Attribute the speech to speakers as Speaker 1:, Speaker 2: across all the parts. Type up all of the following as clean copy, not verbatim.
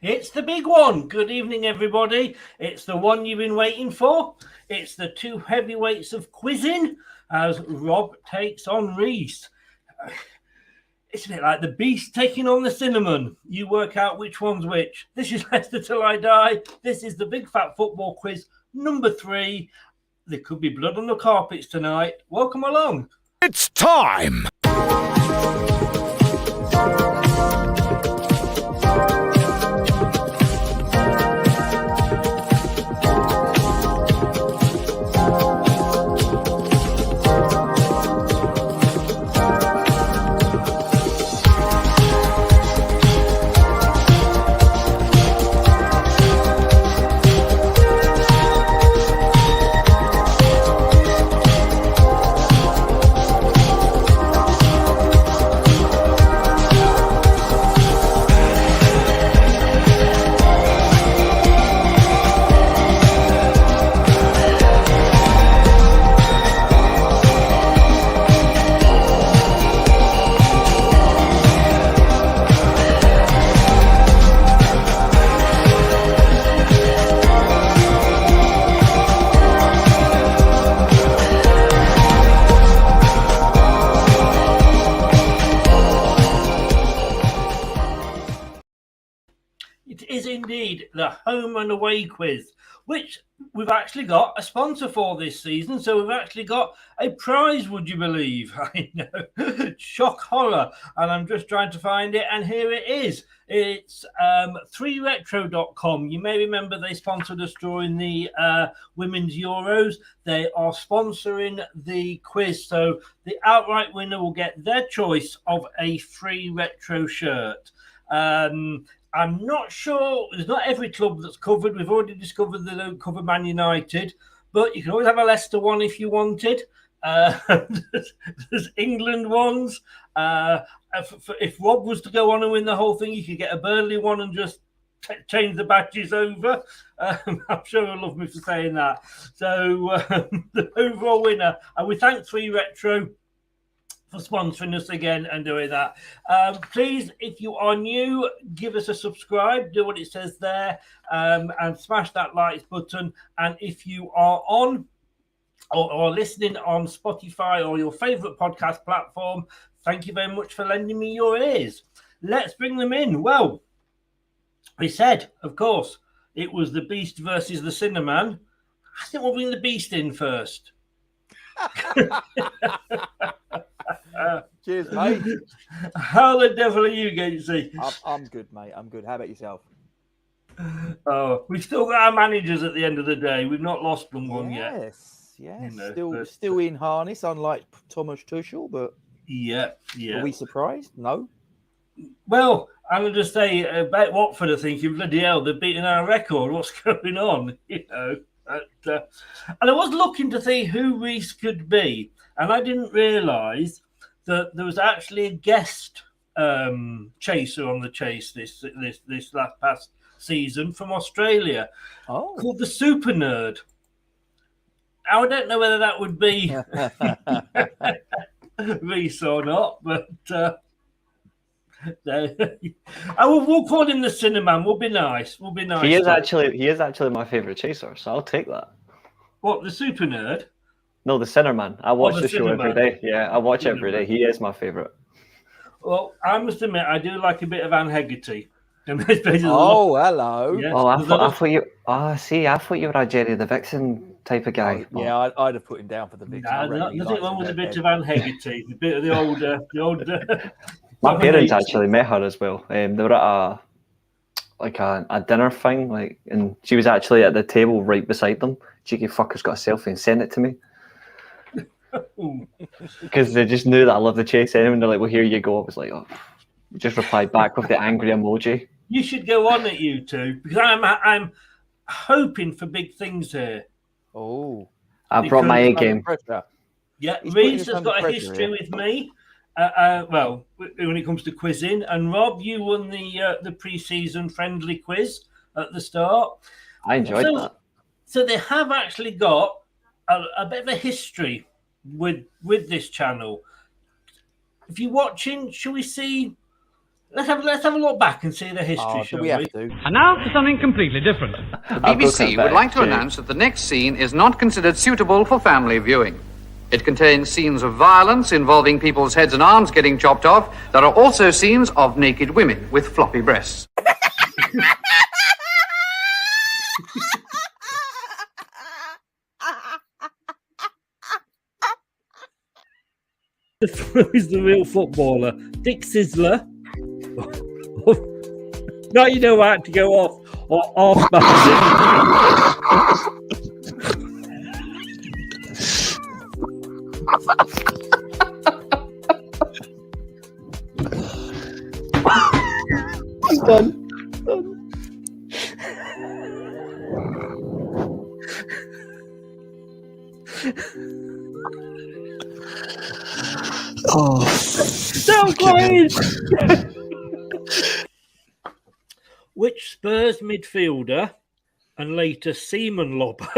Speaker 1: It's the big one. Good evening, everybody. It's the one you've been waiting for. It's the two heavyweights of quizzing as Rob takes on Reece. It's a bit like the beast taking on the cinnamon. You work out which one's which. This is Leicester Till I Die. This is the Big Fat Football Quiz number 3. There could be blood on the carpets tonight. Welcome along.
Speaker 2: It's time.
Speaker 1: Indeed, the home and away quiz, which we've actually got a sponsor for this season. So we've actually got a prize, would you believe? I know, shock horror. And I'm just trying to find it. And here it is. It's 3retro.com. You may remember they sponsored us during the Women's Euros. They are sponsoring the quiz. So the outright winner will get their choice of a free retro shirt. I'm not sure. There's not every club that's covered. We've already discovered they don't cover Man United, but you can always have a Leicester one if you wanted. There's England ones. If Rob was to go on and win the whole thing, you could get a Burnley one and just change the badges over. I'm sure he'll love me for saying that. So the overall winner, and we thank 3 Retro for sponsoring us again and doing that. Please, if you are new, give us a subscribe, do what it says there, and smash that likes button. And if you are on or listening on Spotify or your favorite podcast platform, thank you very much for lending me your ears. Let's bring them in. Well, we said, of course, it was the Beast versus the Cinnamon. I think we'll bring the Beast in first.
Speaker 3: Cheers, mate.
Speaker 1: How the devil are you, Gatesy?
Speaker 3: I'm good, mate. I'm good. How about yourself?
Speaker 1: Oh, we've still got our managers at the end of the day. We've not lost them one yet.
Speaker 3: Yes.
Speaker 1: You know,
Speaker 3: still in harness, unlike Thomas Tuchel, but
Speaker 1: yeah.
Speaker 3: Are we surprised? No.
Speaker 1: Well, I'm going to say about Watford, I think, bloody hell, they're beating our record. What's going on? You know. And I was looking to see who Reece could be, and I didn't realise that there was actually a guest chaser on the chase this last past season from Australia called the Super Nerd. Now, I don't know whether that would be Reece or not, but we'll call him the Cinnamon. We'll be nice.
Speaker 4: He is actually my favourite chaser, so I'll take that.
Speaker 1: What, the Super Nerd?
Speaker 4: No, the Cinnamon. I watch the show
Speaker 1: Cinnamon.
Speaker 4: every day. Yeah, I watch it every day. He is my favourite.
Speaker 1: Well, I must admit, I do like a bit of Anne Hegarty.
Speaker 3: Oh, hello.
Speaker 1: Yes.
Speaker 4: Oh, I thought you. I thought you were a Jerry the Vixen type of guy.
Speaker 3: Oh, yeah, I'd have put him down for the Vixen.
Speaker 1: Nothing wrong with a bit of Anne Hegarty. A bit of the older.
Speaker 4: My parents actually met her as well. They were at a dinner thing, and she was actually at the table right beside them. Cheeky fuckers got a selfie and sent it to me because they just knew that I love the chase anyway. And they're like, "Well, here you go." I was like, "Oh," just replied back with the angry emoji.
Speaker 1: You should go on at you two because I'm hoping for big things here.
Speaker 3: Oh,
Speaker 4: I brought my A game.
Speaker 1: Yeah, Reece has got a history with me. Well, when it comes to quizzing, and Rob, you won the pre-season friendly quiz at the start.
Speaker 4: I enjoyed that.
Speaker 1: So they have actually got a bit of a history with this channel. If you're watching, shall we see let's have a look back and see the history, shall we?
Speaker 3: Have to?
Speaker 2: And now for something completely different.
Speaker 5: The BBC would like to announce that the next scene is not considered suitable for family viewing. It contains scenes of violence involving people's heads and arms getting chopped off. There are also scenes of naked women with floppy breasts.
Speaker 1: Who's the real footballer? Dick Sizzler. Now you know how to go off or off
Speaker 4: Done. Oh,
Speaker 1: so close. Which Spurs midfielder and later seaman lobber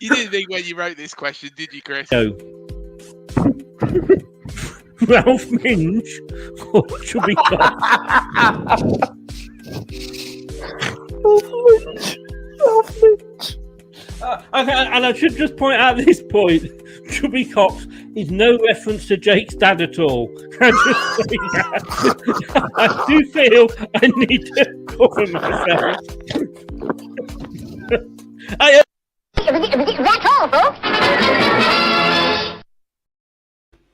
Speaker 6: You didn't think when you wrote this question, did you, Chris?
Speaker 1: No. Ralph Minge or Chubby Cox?
Speaker 4: Ralph Minge.
Speaker 1: And I should just point out at this point, Chubby Cox is no reference to Jake's dad at all. I just say that. I do feel I need to cover myself.
Speaker 7: That's all, folks.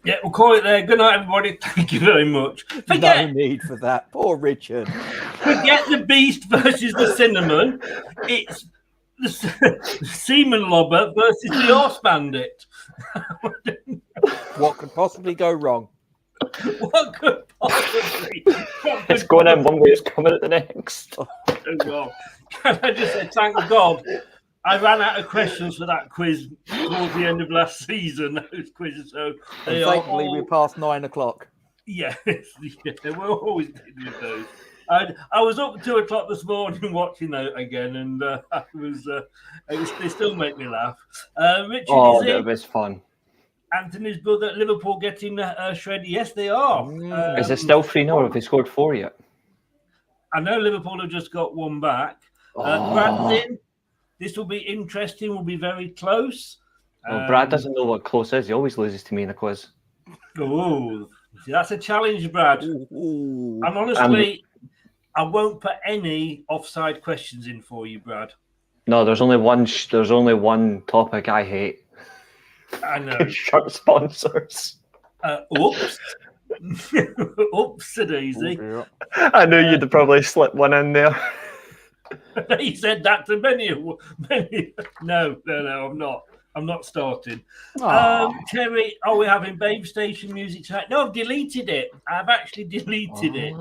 Speaker 1: Yeah, we'll call it there. Good night, everybody. Thank you very much.
Speaker 3: No need for that. Poor Richard.
Speaker 1: Forget the beast versus the cinnamon. It's the seaman lobber versus the horse bandit.
Speaker 3: What could possibly go wrong?
Speaker 1: What could possibly?
Speaker 4: It's going in one way, it's coming at the next.
Speaker 1: Oh, God. Can I just say, thank God, I ran out of questions for that quiz towards the end of last season. Those quizzes, so they are
Speaker 3: Thankfully,
Speaker 1: all...
Speaker 3: we're past 9 o'clock.
Speaker 1: Yeah, we're always dealing with those. I was up at 2 o'clock this morning watching that again, and they still make me laugh. Richard,
Speaker 4: that was fun.
Speaker 1: Anthony's brother at Liverpool getting shredded. Yes, they are.
Speaker 4: Is it still 3-0 or have they scored 4 yet?
Speaker 1: I know Liverpool have just got one back. Brad's in. This will be interesting. Will be very close.
Speaker 4: Well, Brad doesn't know what close is. He always loses to me in a quiz.
Speaker 1: Oh, that's a challenge, Brad.
Speaker 3: Ooh.
Speaker 1: And honestly, I won't put any offside questions in for you, Brad.
Speaker 4: No, there's only one topic I hate.
Speaker 1: I know.
Speaker 4: Shirt sponsors.
Speaker 1: Oops. Oops-a-daisy.
Speaker 3: Yeah.
Speaker 4: I knew you'd probably slip one in there.
Speaker 1: He said that to many. No, I'm not starting. Terry, are we having Babe Station music tonight? No, I've deleted it. I've actually deleted it.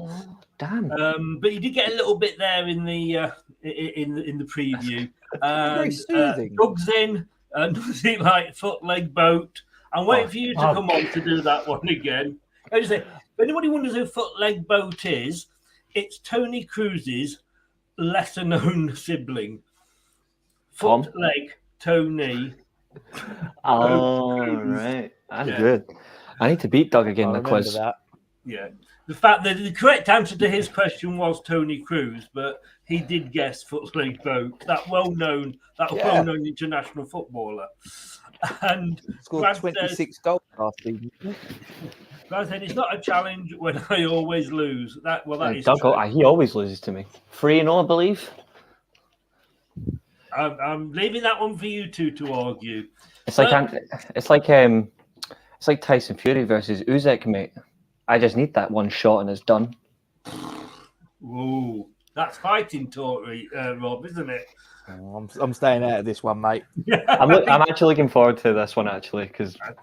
Speaker 4: Damn.
Speaker 1: But you did get a little bit there in the preview.
Speaker 3: Very soothing.
Speaker 1: Doug's in. Nothing like foot, leg, boat. I'm waiting for you to come on to do that one again. I just say, if anybody wonders who foot, leg, boat is, it's Tony Cruz's lesser known sibling. Foot,
Speaker 4: Tom?
Speaker 1: leg, Tony.
Speaker 4: Oh, right. That's good. I need to beat Doug again in the quiz.
Speaker 3: That.
Speaker 1: Yeah. The fact that the correct answer to his question was Tony Cruz, but he did guess foot, leg, boat. That well-known international footballer. And
Speaker 3: Scored
Speaker 1: Brad
Speaker 3: 26 goals last season.
Speaker 1: Brad said, it's not a challenge when I always lose. That is
Speaker 4: Doug,
Speaker 1: true.
Speaker 4: he always loses to me. 3-0, I believe.
Speaker 1: I'm leaving that one for you two to argue.
Speaker 4: It's like Tyson Fury versus Usyk, mate. I just need that one shot and it's done.
Speaker 1: Ooh, that's fighting talk, Rob, isn't it?
Speaker 3: I'm staying out of this one, mate.
Speaker 4: I'm actually looking forward to this one, because I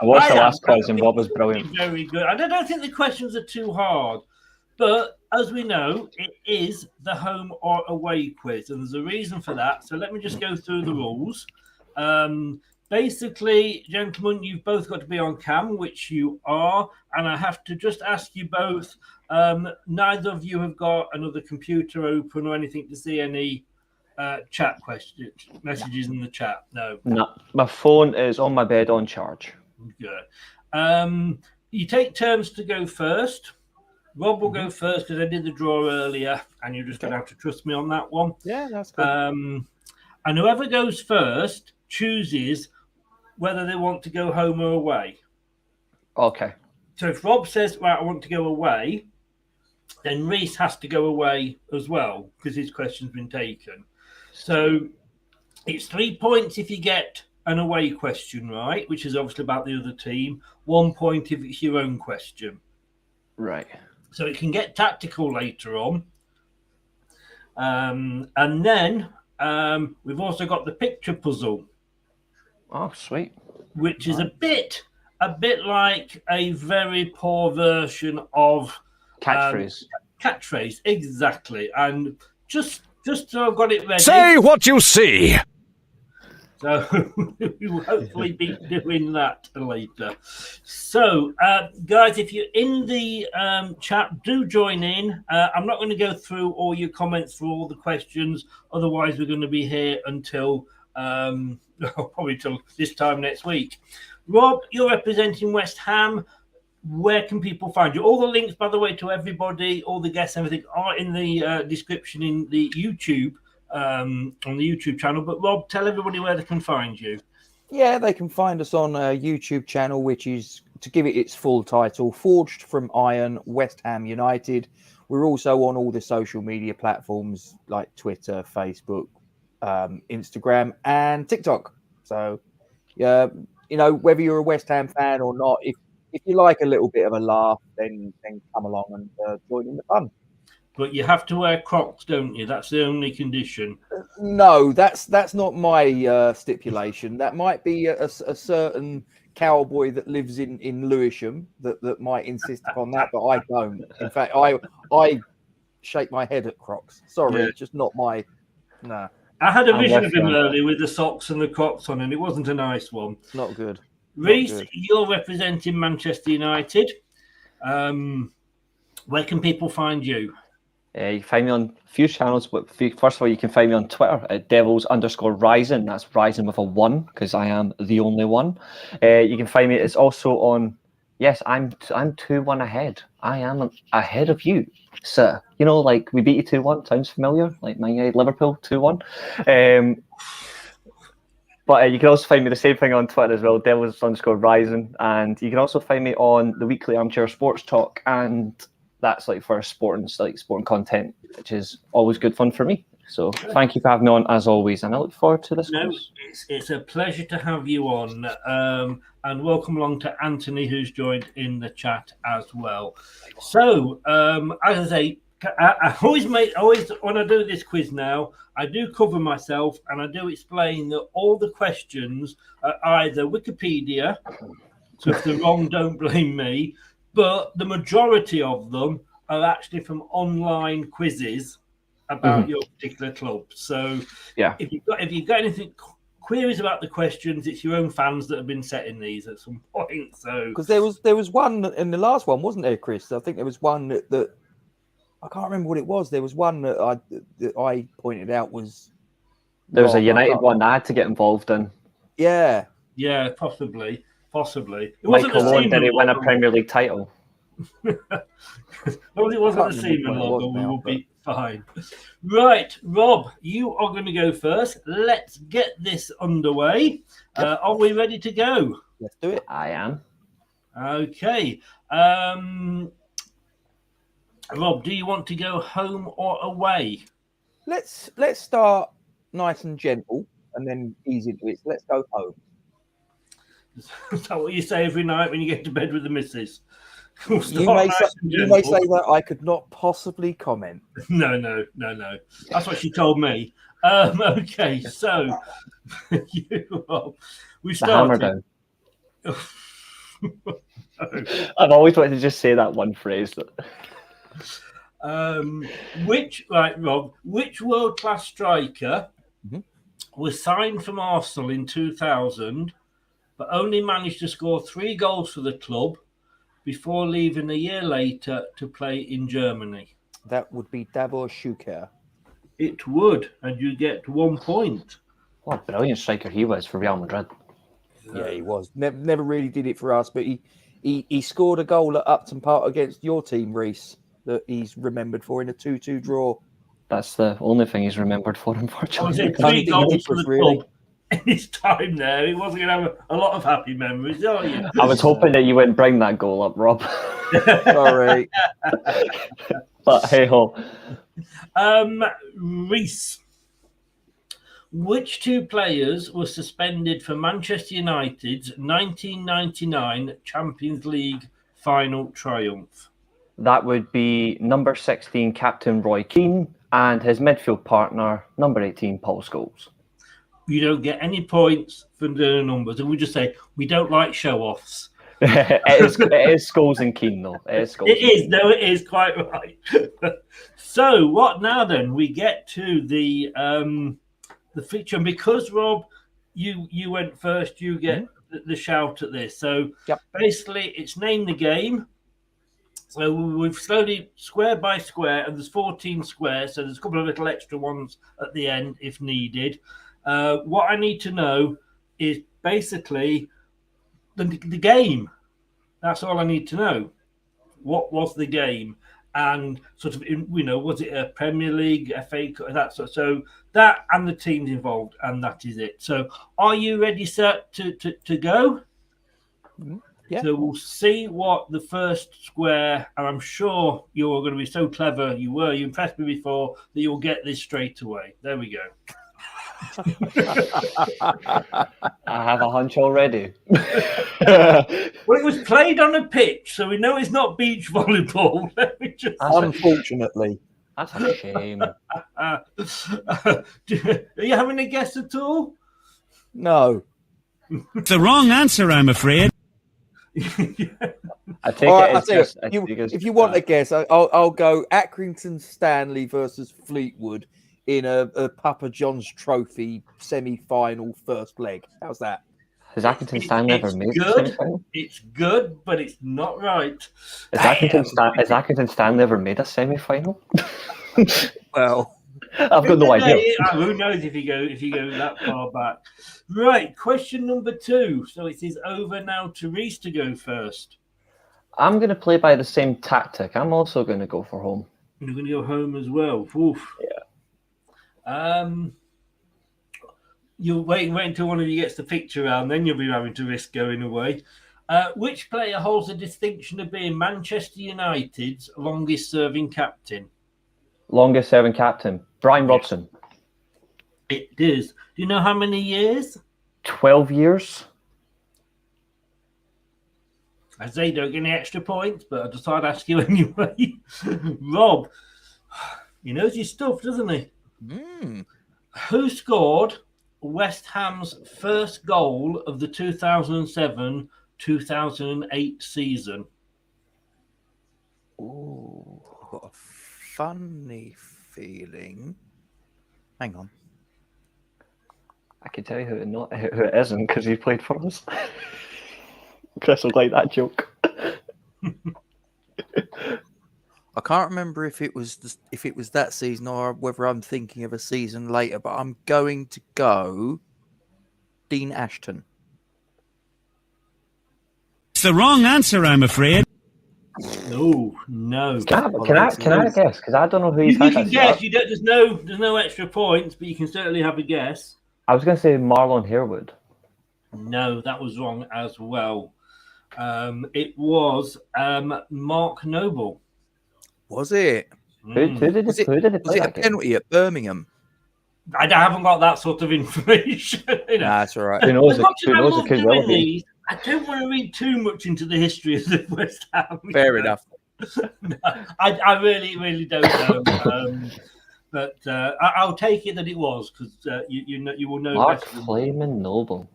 Speaker 4: watched the last quiz and Rob was brilliant.
Speaker 1: Very good. I don't think the questions are too hard, but as we know, it is the home or away quiz, and there's a reason for that. So let me just go through the rules. Basically, gentlemen, you've both got to be on cam, which you are, and I have to just ask you both neither of you have got another computer open or anything to see any chat messages in the chat. No.
Speaker 4: My phone is on my bed on charge.
Speaker 1: Good. You take turns to go first. Rob will go first because I did the draw earlier, and you're just going to have to trust me on that one.
Speaker 3: Yeah, that's good.
Speaker 1: And whoever goes first chooses whether they want to go home or away.
Speaker 4: Okay.
Speaker 1: So if Rob says, right, I want to go away, then Reece has to go away as well because his question's been taken. So it's 3 points if you get an away question right, which is obviously about the other team. 1 point if it's your own question.
Speaker 4: Right.
Speaker 1: So it can get tactical later on. And then we've also got the picture puzzle.
Speaker 4: Oh, sweet.
Speaker 1: Which is a bit like a very poor version of catchphrase, exactly. And just so I've got it ready.
Speaker 2: Say what you see.
Speaker 1: So we will hopefully be doing that later. So, guys, if you're in the chat, do join in. I'm not going to go through all your comments for all the questions. Otherwise, we're going to be here until probably till this time next week. Rob, you're representing West Ham. Where can people find you? All the links, by the way, to everybody, all the guests, everything are in the description in the YouTube, on the YouTube channel. But Rob, tell everybody where they can find you.
Speaker 3: Yeah, they can find us on a YouTube channel, which is, to give it its full title, Forged from Iron, West Ham United. We're also on all the social media platforms like Twitter, Facebook, Instagram, and TikTok. So, you know, whether you're a West Ham fan or not, if you like a little bit of a laugh, then come along and join in the fun.
Speaker 1: But you have to wear Crocs, don't you? That's the only condition.
Speaker 3: No, that's not my stipulation. That might be a certain cowboy that lives in Lewisham that might insist upon that, but I don't. In fact, I shake my head at Crocs. Sorry,
Speaker 1: Yeah.
Speaker 3: it's just not my. No,
Speaker 1: I had a vision of him earlier with the socks and the Crocs on, and it wasn't a nice one.
Speaker 3: not good.
Speaker 1: Reece, you're representing Manchester United. Where can people find you?
Speaker 4: You can find me on a few channels, but first of all, you can find me on Twitter at devils_rising. That's rising with a 1 because I am the only one. You can find me. It's also on. Yes, I'm 2-1 ahead. I am ahead of you, sir. You know, like we beat you 2-1. Sounds familiar? Like Man United, Liverpool 2-1. But you can also find me the same thing on Twitter as well, devils_rising, and you can also find me on the weekly Armchair Sports Talk, and that's like for sporting content, which is always good fun for me. So thank you for having me on as always, and I look forward to this.
Speaker 1: No, it's a pleasure to have you on, and welcome along to Anthony, who's joined in the chat as well. So, as I say, I always when I do this quiz now, I do cover myself and I do explain that all the questions are either Wikipedia, so if they're wrong, don't blame me. But the majority of them are actually from online quizzes about your particular club. So
Speaker 4: yeah,
Speaker 1: if you've got anything queries about the questions, it's your own fans that have been setting these at some point. So
Speaker 3: Because there was one in the last one, wasn't there, Chris? I think there was one that I can't remember what it was. There was one that I pointed out was
Speaker 4: there was a United one that I had to get involved in.
Speaker 3: Yeah,
Speaker 1: possibly. It
Speaker 4: Michael Owen didn't win a Premier League title.
Speaker 1: As long as it wasn't the Seaman logo, we will be fine. Right, Rob, you are going to go first. Let's get this underway.
Speaker 3: Yep.
Speaker 1: Are we ready to go?
Speaker 3: let's do it.
Speaker 4: I am.
Speaker 1: Okay. Rob, do you want to go home or away?
Speaker 3: Let's start nice and gentle and then ease into it. So let's go home.
Speaker 1: Is that what you say every night when you get to bed with the missus? We'll
Speaker 3: You may say that I could not possibly comment.
Speaker 1: No. That's what she told me. Okay, so we started.
Speaker 4: I've always wanted to just say that one phrase.
Speaker 1: Rob, which world-class striker was signed from Arsenal in 2000, but only managed to score 3 goals for the club before leaving a year later to play in Germany?
Speaker 3: That would be Davor Schuker.
Speaker 1: It would, and you get 1 point.
Speaker 4: What a brilliant striker he was for Real Madrid.
Speaker 3: Yeah, he was. Never really did it for us, but he scored a goal at Upton Park against your team, Reece, that he's remembered for in a 2-2 draw.
Speaker 4: That's the only thing he's remembered for,
Speaker 1: I was
Speaker 4: unfortunately.
Speaker 1: in 3 goals for the
Speaker 3: really.
Speaker 1: club in his time there. He wasn't going to have a lot of happy memories, are you?
Speaker 4: I was hoping that you wouldn't bring that goal up, Rob.
Speaker 3: Sorry.
Speaker 4: But hey ho.
Speaker 1: Reece. Which 2 players were suspended for Manchester United's 1999 Champions League final triumph?
Speaker 4: That would be number 16, Captain Roy Keane, and his midfield partner, number 18, Paul Scholes.
Speaker 1: You don't get any points for the numbers, and we just say we don't like show-offs.
Speaker 4: it is Scholes and Keane, though. It
Speaker 1: is quite right. So, what now then? We get to the feature, and because Rob, you went first, you get the shout at this. So, basically, it's name the game. So we've slowly, square by square, and there's 14 squares, so there's a couple of little extra ones at the end if needed. What I need to know is basically the game. That's all I need to know. What was the game? And sort of, was it a Premier League, FA, that sort? So that and the teams involved, and that is it. So are you ready, sir, to go?
Speaker 3: Yeah.
Speaker 1: So we'll see what the first square, and I'm sure you're going to be so clever. You impressed me before, that you'll get this straight away. There we go.
Speaker 4: I have a hunch already.
Speaker 1: Well, it was played on a pitch, so we know it's not beach volleyball.
Speaker 3: Unfortunately.
Speaker 4: That's a shame.
Speaker 1: Are you having a guess at all?
Speaker 3: No.
Speaker 2: It's the wrong answer, I'm afraid.
Speaker 4: I take it.
Speaker 3: If you want a guess, I'll go Accrington Stanley versus Fleetwood in a Papa John's Trophy semi-final first leg. How's that?
Speaker 4: Has Accrington Stanley ever made the semi-final?
Speaker 1: It's good, but it's not right.
Speaker 4: Has Accrington Stanley ever made a semi-final?
Speaker 3: Well,
Speaker 4: I've got no idea.
Speaker 1: Who knows if you go that far back? Right, question number 2. So it is over now to Reece to go first.
Speaker 4: I'm going to play by the same tactic. I'm also going to go for home.
Speaker 1: You're going to go home as well. Oof.
Speaker 4: Yeah.
Speaker 1: You'll wait until one of you gets the picture around, then you'll be having to risk going away. Which player holds the distinction of being Manchester United's longest-serving captain?
Speaker 4: Longest-serving captain, Brian Robson.
Speaker 1: It is. Do you know how many years?
Speaker 4: 12 years.
Speaker 1: I say don't get any extra points, but I just thought I'd ask you anyway. Rob, he knows his stuff, doesn't he? Who scored West Ham's first goal of the 2007-2008 season?
Speaker 3: Ooh, I've got a funny feeling. Hang on.
Speaker 4: I can tell you who it isn't because he played for us. Chris will like that joke.
Speaker 3: I can't remember if it was that season or whether I'm thinking of a season later, but I'm going to go Dean Ashton.
Speaker 2: It's the wrong answer, I'm afraid.
Speaker 1: No.
Speaker 4: Can I guess? Because I don't know who he's
Speaker 1: You can guess. There's no extra points, but you can certainly have a guess.
Speaker 4: I was going to say Marlon Harewood.
Speaker 1: No, that was wrong as well. It was Mark Noble.
Speaker 3: Was it?
Speaker 4: Who did it play?
Speaker 3: Was it a penalty at Birmingham?
Speaker 1: I haven't got that sort of information.
Speaker 3: Nah, that's all right.
Speaker 4: Who knows?
Speaker 1: I don't want to read too much into the history of the West Ham.
Speaker 3: Fair enough.
Speaker 1: No, I really, really don't know. But I'll take it that it was because you will know.
Speaker 4: Mark Flaming Noble.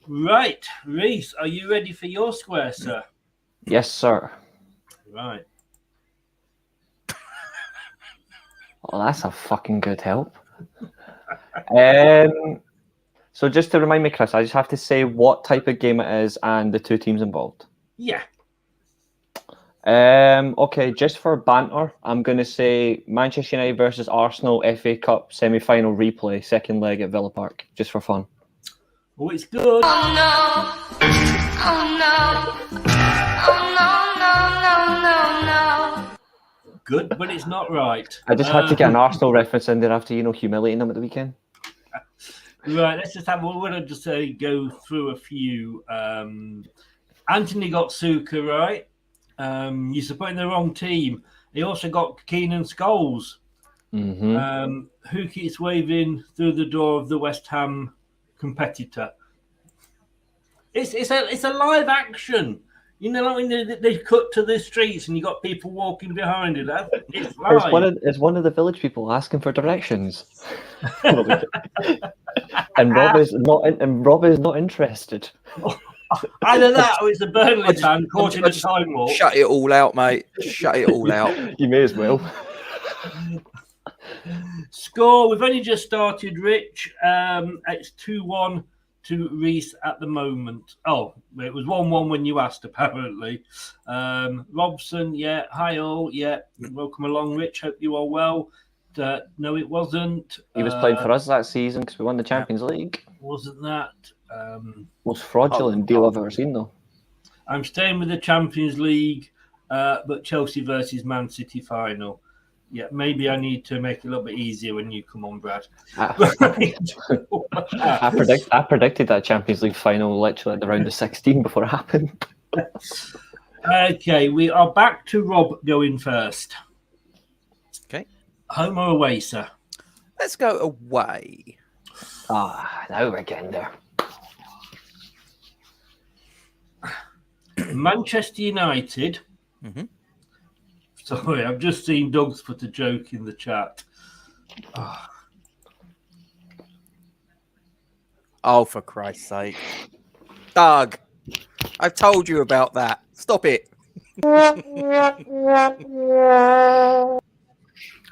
Speaker 1: Right, Reece, are you ready for your square, sir?
Speaker 4: Yes, sir.
Speaker 1: Right.
Speaker 4: Oh, that's a fucking good help. So just to remind me, Chris, I just have to say what type of game it is and the 2 teams involved.
Speaker 1: Yeah.
Speaker 4: Okay, just for banter, I'm going to say Manchester United versus Arsenal FA Cup semi-final replay, second leg at Villa Park, just for fun.
Speaker 1: Oh, it's good.
Speaker 7: Oh no. Oh no. Oh no.
Speaker 1: Good, but it's not right.
Speaker 4: I just had to get an Arsenal reference in there after, humiliating them at the weekend.
Speaker 1: Right, let's just have. We're going to just go through a few. Anthony got Suka right. You're supporting the wrong team. He also got Keenan Scholes.
Speaker 4: Mm-hmm.
Speaker 1: Who keeps waving through the door of the West Ham competitor? It's a live action. Like when they cut to the streets and you got people walking behind it. It's live.
Speaker 4: It's one of the village people asking for directions. and Rob is not interested.
Speaker 1: Either that or it's a Burnley fan caught in a time warp.
Speaker 3: Shut it all out, mate. Shut it all out.
Speaker 4: You may as well.
Speaker 1: Score, we've only just started, Rich. It's 2-1 to Reece at the moment. Oh, it was 1-1 when you asked, apparently. Robson, yeah. Hi all, yeah. Welcome along, Rich. Hope you are well. No, it wasn't.
Speaker 4: He was playing for us that season because we won the Champions League.
Speaker 1: Wasn't that?
Speaker 4: Most fraudulent deal I've ever seen, though.
Speaker 1: I'm staying with the Champions League, but Chelsea versus Man City final. Yeah, maybe I need to make it a little bit easier when you come on, Brad.
Speaker 4: I predicted that Champions League final literally at the round of 16 before it happened.
Speaker 1: Okay, we are back to Rob going first.
Speaker 3: Okay.
Speaker 1: Home or away, sir?
Speaker 3: Let's go away.
Speaker 4: Now we're getting there.
Speaker 1: Manchester United.
Speaker 3: Mm-hmm.
Speaker 1: Sorry, I've just seen Doug's put a joke in the chat.
Speaker 3: Oh, for Christ's sake. Doug, I've told you about that. Stop it.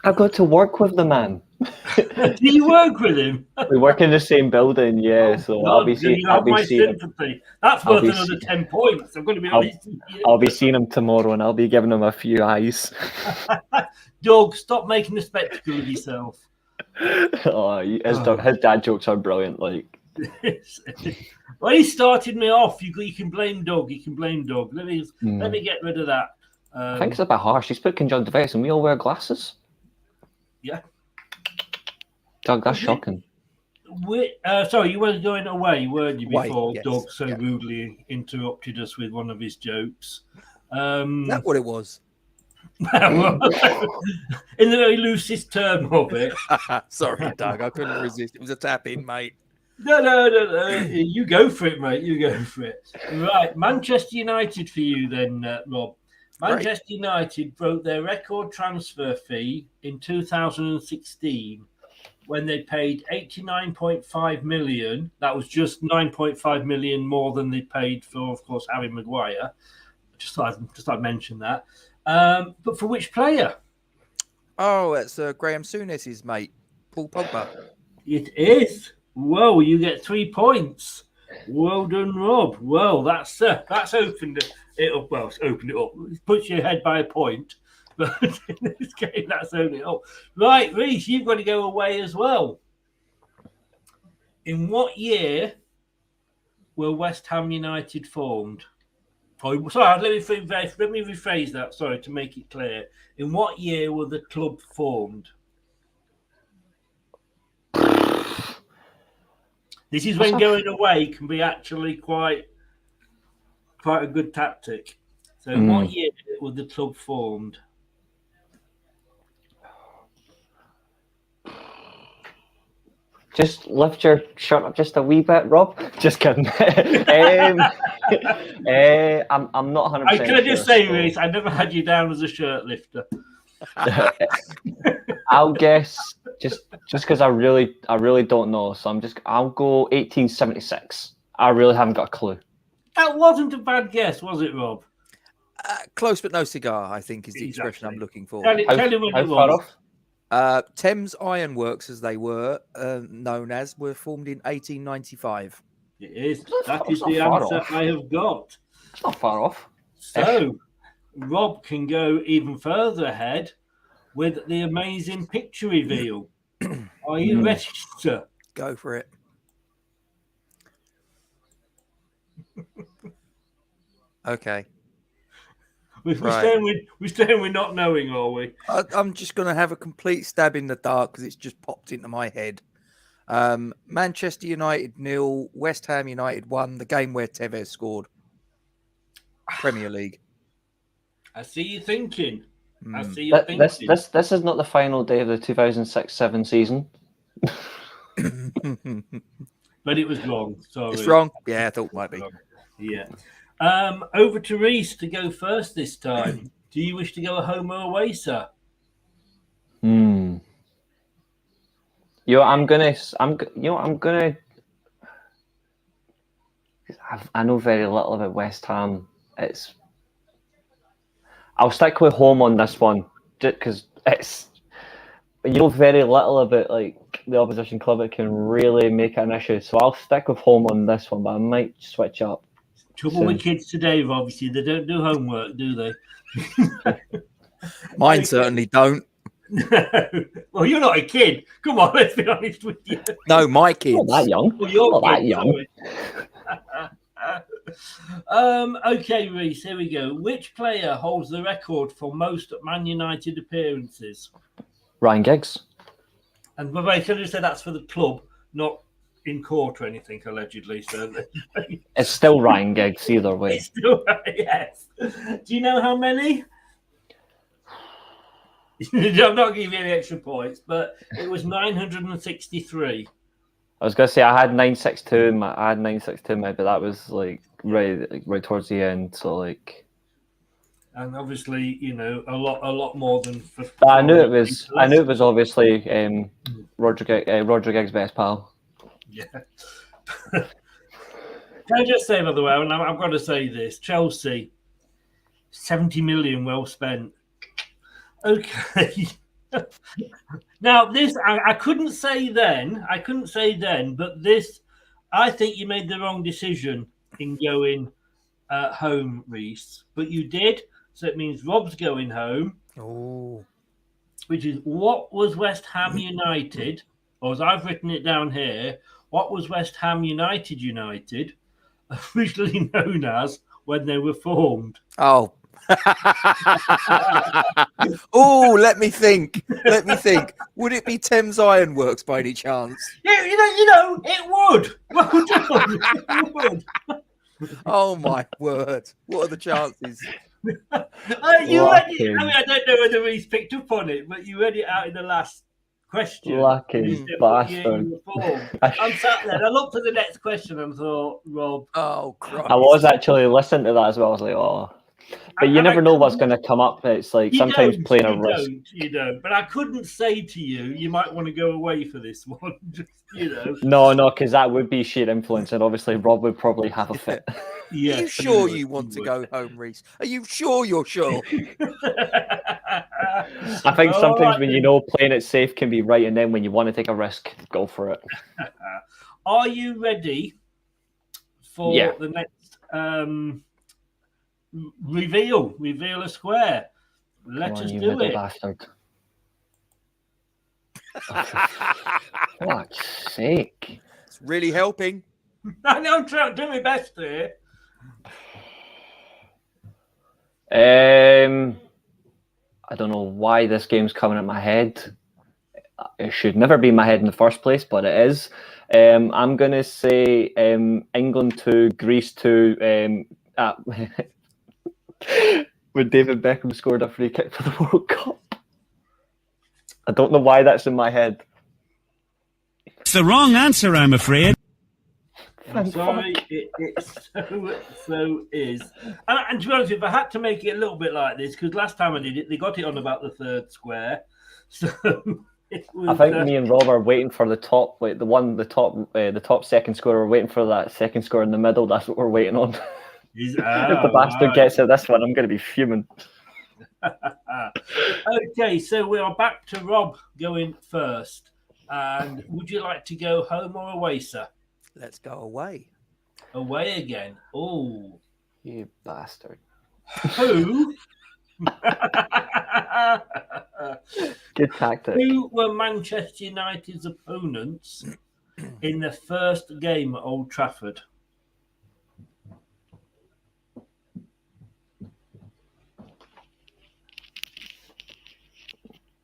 Speaker 4: I've got to work with the man.
Speaker 1: Do you work with him?
Speaker 4: We work in the same building, yeah. So
Speaker 1: God,
Speaker 4: I'll be seeing
Speaker 1: sympathy. That's worth another 10 points. I'm going to be honest with you.
Speaker 4: I'll be seeing him tomorrow, and I'll be giving him a few eyes.
Speaker 1: Doug, stop making a spectacle of yourself.
Speaker 4: His dad jokes are brilliant. Like,
Speaker 1: well, he started me off. You can blame Doug. You can blame Doug. Let me get rid of that.
Speaker 4: I think it's a bit harsh. He's put conjunctivitis, and we all wear glasses.
Speaker 1: Yeah.
Speaker 4: Doug, that's shocking.
Speaker 1: Sorry, you were going away, weren't you, before
Speaker 3: yes.
Speaker 1: Doug so rudely interrupted us with one of his jokes?
Speaker 3: That's what it was.
Speaker 1: In the very loosest term of it.
Speaker 3: Sorry, Doug, I couldn't resist. It was a tap in, mate.
Speaker 1: No. You go for it, mate. You go for it. Right, Manchester United for you then, Rob. Manchester United broke their record transfer fee in 2016 when they paid 89.5 million. That was just 9.5 million more than they paid for, of course, Harry Maguire. Just thought I'd mention that. But for which player?
Speaker 3: Oh, it's Graham Souness's mate, Paul Pogba.
Speaker 1: It is. Whoa, you get 3 points. Well done, Rob. Well, that's opened it up. Well, it's opened it up. It puts you ahead by a point. But in this game, that's only up. Right, Reece, you've got to go away as well. In what year were West Ham United formed? Oh, sorry, let me rephrase that. Sorry, to make it clear. In what year were the club formed? This is when going away can be actually quite a good tactic. So, in what year were the club formed?
Speaker 4: Just lift your shirt up just a wee bit, Rob. Just kidding. I'm not 100%.
Speaker 1: I could just say, Reece, I never had you down as a shirt lifter.
Speaker 4: I'll guess just because I really don't know. So I'll go 1876. I really haven't got a clue.
Speaker 1: That wasn't a bad guess, was it, Rob?
Speaker 3: Close but no cigar, I think, is the expression I'm looking for.
Speaker 1: Tell him when
Speaker 4: How
Speaker 1: it
Speaker 4: far
Speaker 1: was.
Speaker 4: off?
Speaker 3: Thames Ironworks, as they were known as, were formed in 1895.
Speaker 1: It is. That is the answer I have got.
Speaker 4: It's not far off.
Speaker 1: So, Rob can go even further ahead with the amazing picture reveal. Are you ready, sir?
Speaker 8: Go for it. Okay.
Speaker 1: We're staying with not knowing, are we?
Speaker 8: I'm just going to have a complete stab in the dark because it's just popped into my head. Manchester United 0, West Ham United 1, the game where Tevez scored. Premier League.
Speaker 1: I see you thinking. I see you
Speaker 4: Th-
Speaker 1: thinking.
Speaker 4: This is not the final day of the 2006-7 season.
Speaker 1: But it was wrong. Sorry.
Speaker 8: It's wrong. Yeah, I thought it might be.
Speaker 1: Yeah. Over to Reece to go first this time. Do you wish to go home or away, sir?
Speaker 4: I'm gonna. I know very little about West Ham. I'll stick with home on this one, just because you know very little about like the opposition club. It can really make it an issue. So I'll stick with home on this one, but I might switch up.
Speaker 1: Trouble with kids today, obviously, they don't do homework, do they?
Speaker 8: Mine certainly don't.
Speaker 1: Well, you're not a kid. Come on, let's be honest with you.
Speaker 8: No, my kids.
Speaker 4: Not that young.
Speaker 1: Well, you're
Speaker 4: Not that
Speaker 1: kid,
Speaker 4: young.
Speaker 1: Okay, Reece, here we go. Which player holds the record for most Man United appearances?
Speaker 4: Ryan Giggs.
Speaker 1: And by the way, can I just say that's for the club, not in court or anything, allegedly. So
Speaker 4: It's still Ryan Giggs either way.
Speaker 1: it's still, yes. Do you know how many? I'm not giving you any extra points, but it was 963.
Speaker 4: I was gonna say I had 962. I had 962, but that was like right towards the end. So like,
Speaker 1: And obviously, you know, a lot more than.
Speaker 4: I knew it was obviously Roger Giggs' best pal.
Speaker 1: Yeah. Can I just say, by the way, and I've got to say this: Chelsea, 70 million well spent. Okay. Now this, I couldn't say then. But this, I think you made the wrong decision in going home, Reece. But you did, so it means Rob's going home.
Speaker 8: Oh.
Speaker 1: Which is, what was West Ham United, or as I've written it down here, what was West Ham United originally known as when they were formed?
Speaker 8: Oh. Oh, let me think. Would it be Thames Ironworks by any chance?
Speaker 1: Yeah, you know, it would. Well done. It would.
Speaker 8: Oh my word! What are the chances?
Speaker 1: You read it, I mean, I don't know whether Reece picked up on it, but you read it out in the last question.
Speaker 4: Lucky bastard.
Speaker 1: I'm sat there. I looked at the next question and thought, Rob.
Speaker 8: Oh, Christ.
Speaker 4: I was actually listening to that as well. I was like, oh. But you never know what's going to come up. It's like sometimes playing a risk.
Speaker 1: You don't. But I couldn't say to you, you might want to go away for this one. Just, you know.
Speaker 4: No, because that would be sheer influence, and obviously Rob would probably have a fit.
Speaker 1: Yeah.
Speaker 8: Are you sure you want to go home, Reece? Are you sure you're sure?
Speaker 4: I think sometimes when you know playing it safe can be right, and then when you want to take a risk, go for it.
Speaker 1: Are you ready for the next reveal a square? Let us do it.
Speaker 4: Bastard. For fuck's sake.
Speaker 8: It's really helping.
Speaker 1: I know, I'm trying to do my best here.
Speaker 4: I don't know why this game's coming in my head. It should never be in my head in the first place, but it is. I'm going to say England 2, Greece 2, when David Beckham scored a free kick for the World Cup. I don't know why that's in my head.
Speaker 2: It's the wrong answer, I'm afraid.
Speaker 1: I'm sorry, it so is. And to be honest, if I had to make it a little bit like this, because last time I did it, they got it on about the third square. So it was,
Speaker 4: I think me and Rob are waiting for the top, like the top second scorer. We're waiting for that second score in the middle. That's what we're waiting on. If the bastard gets it this one, I'm going to be fuming.
Speaker 1: Okay, so we are back to Rob going first. And would you like to go home or away, sir?
Speaker 8: Let's go away.
Speaker 1: Away again. Oh,
Speaker 4: you bastard!
Speaker 1: Who
Speaker 4: Good tactic.
Speaker 1: Who were Manchester United's opponents in the first game at Old Trafford?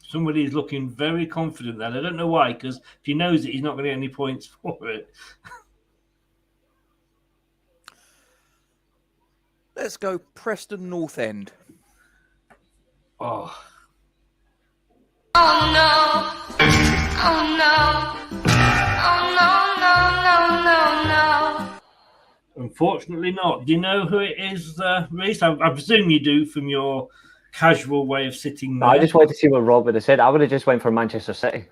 Speaker 1: Somebody's looking very confident then. I don't know why, because if he knows it, he's not going to get any points for it.
Speaker 8: Let's go Preston North End.
Speaker 1: Oh,
Speaker 7: Oh no. Oh no. Oh no, no, no, no, no.
Speaker 1: unfortunately not. Do you know who it is, Reece? I presume you do from your casual way of sitting there.
Speaker 4: I just wanted to see what Rob would have said. I would have just went for Manchester City.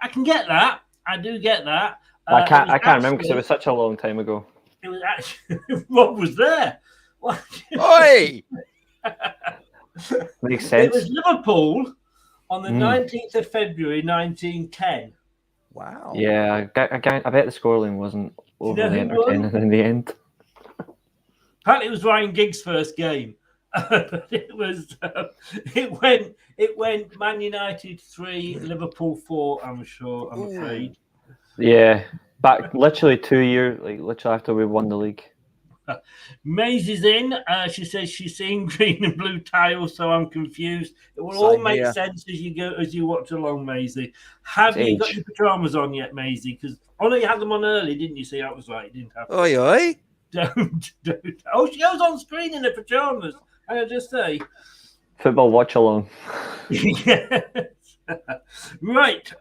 Speaker 1: I can get that. I do get that.
Speaker 4: I can't remember because it was such a long time ago.
Speaker 1: It was actually Rob was there.
Speaker 8: Oi!
Speaker 4: Makes sense.
Speaker 1: It was Liverpool on the 19th of February 1910.
Speaker 8: Wow.
Speaker 4: Yeah, I bet the scoreline wasn't overly entertaining in the end.
Speaker 1: Apparently, it was Ryan Giggs' first game. But it was it went Man United 3, Liverpool 4. I'm afraid.
Speaker 4: Yeah, back literally 2 years, like literally after we won the league.
Speaker 1: Maisie's in. She says she's seeing green and blue tiles, so I'm confused. It will all make sense as you watch along, Maisie. Have you got your pajamas on yet, Maisie? Because no, you had them on early, didn't you? See, that was right. You didn't have.
Speaker 8: Oi!
Speaker 1: Don't. Oh, she goes on screen in her pajamas. I just say.
Speaker 4: Football watch along.
Speaker 1: Yes. Right,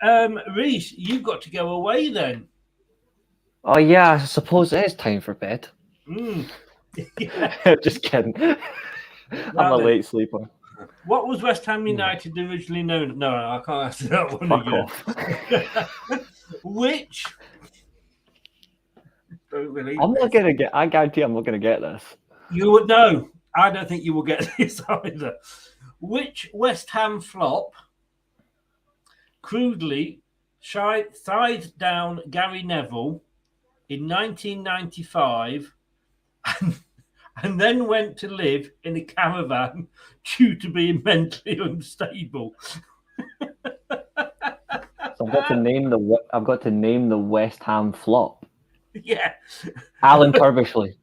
Speaker 1: Reece, you've got to go away then.
Speaker 4: Oh yeah, I suppose it is time for bed.
Speaker 1: Yeah.
Speaker 4: Just kidding. I'm a late sleeper.
Speaker 1: What was West Ham United originally known? No, I can't answer that one again. Which? Don't believe
Speaker 4: I'm not gonna get. I guarantee I'm not gonna get this.
Speaker 1: You would know. I don't think you will get this either. Which West Ham flop crudely sized down Gary Neville in 1995 and then went to live in a caravan due to being mentally unstable?
Speaker 4: So I've got to name the West Ham flop.
Speaker 1: Yeah.
Speaker 4: Alan Kirbishley.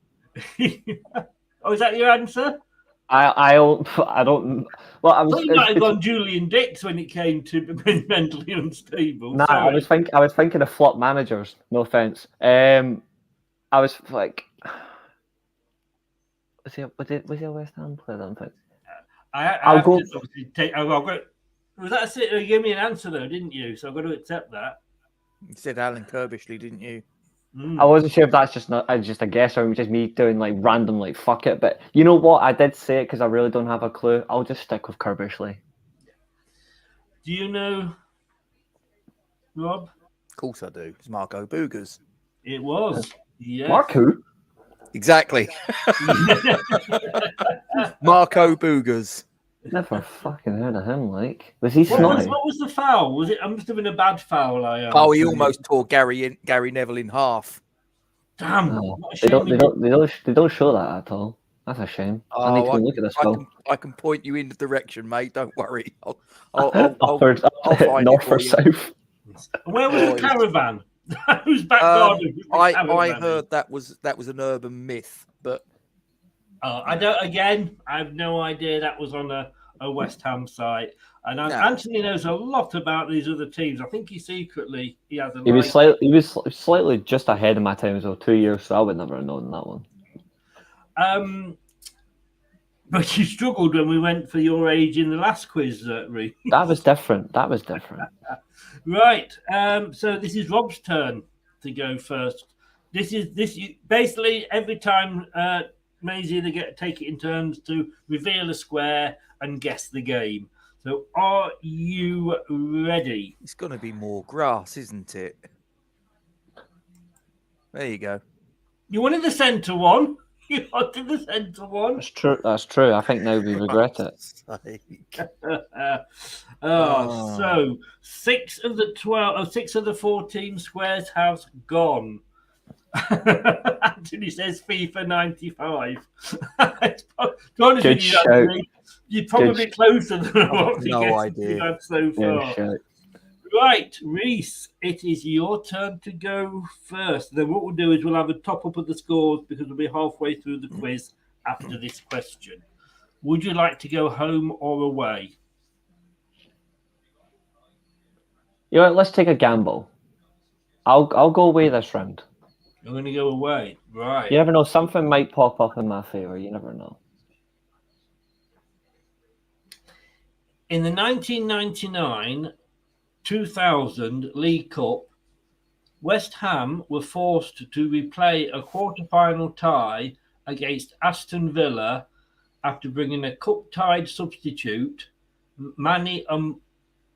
Speaker 1: Oh, is that your answer?
Speaker 4: I don't. Well, I was.
Speaker 1: You might have gone Julian Dix when it came to being mentally unstable.
Speaker 4: Nah,
Speaker 1: Sorry.
Speaker 4: I was thinking of flop managers. No offense. I was like, was he a West Ham player? I don't think.
Speaker 1: I'll go. Was that it? You gave me an answer though, didn't you? So I've got to accept that.
Speaker 8: You said Alan Kirbishley, didn't you?
Speaker 4: I wasn't sure if that's just a guess or it was just me doing like random like fuck it. But you know what? I did say it because I really don't have a clue. I'll just stick with Kirbishley.
Speaker 1: Do you know, Rob?
Speaker 8: Of course I do. It's Marco Boogers.
Speaker 1: It was. Yes.
Speaker 4: Marco?
Speaker 8: Exactly. Marco Boogers.
Speaker 4: Never fucking heard of him. Like, was he
Speaker 1: What
Speaker 4: snotty?
Speaker 1: was the foul? Was it? It must have been a bad foul.
Speaker 8: He almost tore Gary Neville in half.
Speaker 1: Damn!
Speaker 4: Oh,
Speaker 1: What a
Speaker 4: they
Speaker 1: shame.
Speaker 4: don't show that at all. That's a shame. I need to go look at this film.
Speaker 8: I can point you in the direction, mate. Don't worry. I'll
Speaker 4: North
Speaker 8: find
Speaker 4: or
Speaker 8: it
Speaker 4: south.
Speaker 1: Where was the caravan? Whose back garden?
Speaker 8: I heard that was an urban myth, but
Speaker 1: I don't. Again, I have no idea that was on a West Ham site. And Anthony knows a lot about these other teams. I think he has a.
Speaker 4: He was slightly just ahead of my time as well. 2 years, so I would never have known that one.
Speaker 1: But you struggled when we went for your age in the last quiz, Reece.
Speaker 4: That was different.
Speaker 1: Right. So this is Rob's turn to go first. Basically every time Maisie they take it in turns to reveal a square and guess the game. So are you ready?
Speaker 8: it's going to be more grass, isn't it? There you go.
Speaker 1: You wanted the centre one. You wanted the centre one.
Speaker 4: That's true. I think now we regret it.
Speaker 1: So 6 of the 14 squares have gone. Anthony says FIFA 95. To be honest
Speaker 4: Good
Speaker 1: with you,
Speaker 4: shout.
Speaker 1: Anthony, you're probably
Speaker 4: Good
Speaker 1: closer than what the
Speaker 8: no
Speaker 1: guesses
Speaker 8: idea.
Speaker 1: we've had so
Speaker 4: Yeah,
Speaker 1: far.
Speaker 4: shit.
Speaker 1: Right, Reece, it is your turn to go first. Then what we'll do is we'll have a top up of the scores because we'll be halfway through the quiz after this question. Would you like to go home or away?
Speaker 4: You know what, let's take a gamble. I'll go away this round.
Speaker 1: You're going to go away, right?
Speaker 4: You never know, something might pop up in my favour. You never know.
Speaker 1: In the 1999-2000 League Cup, West Ham were forced to replay a quarter-final tie against Aston Villa after bringing a cup-tied substitute, Manny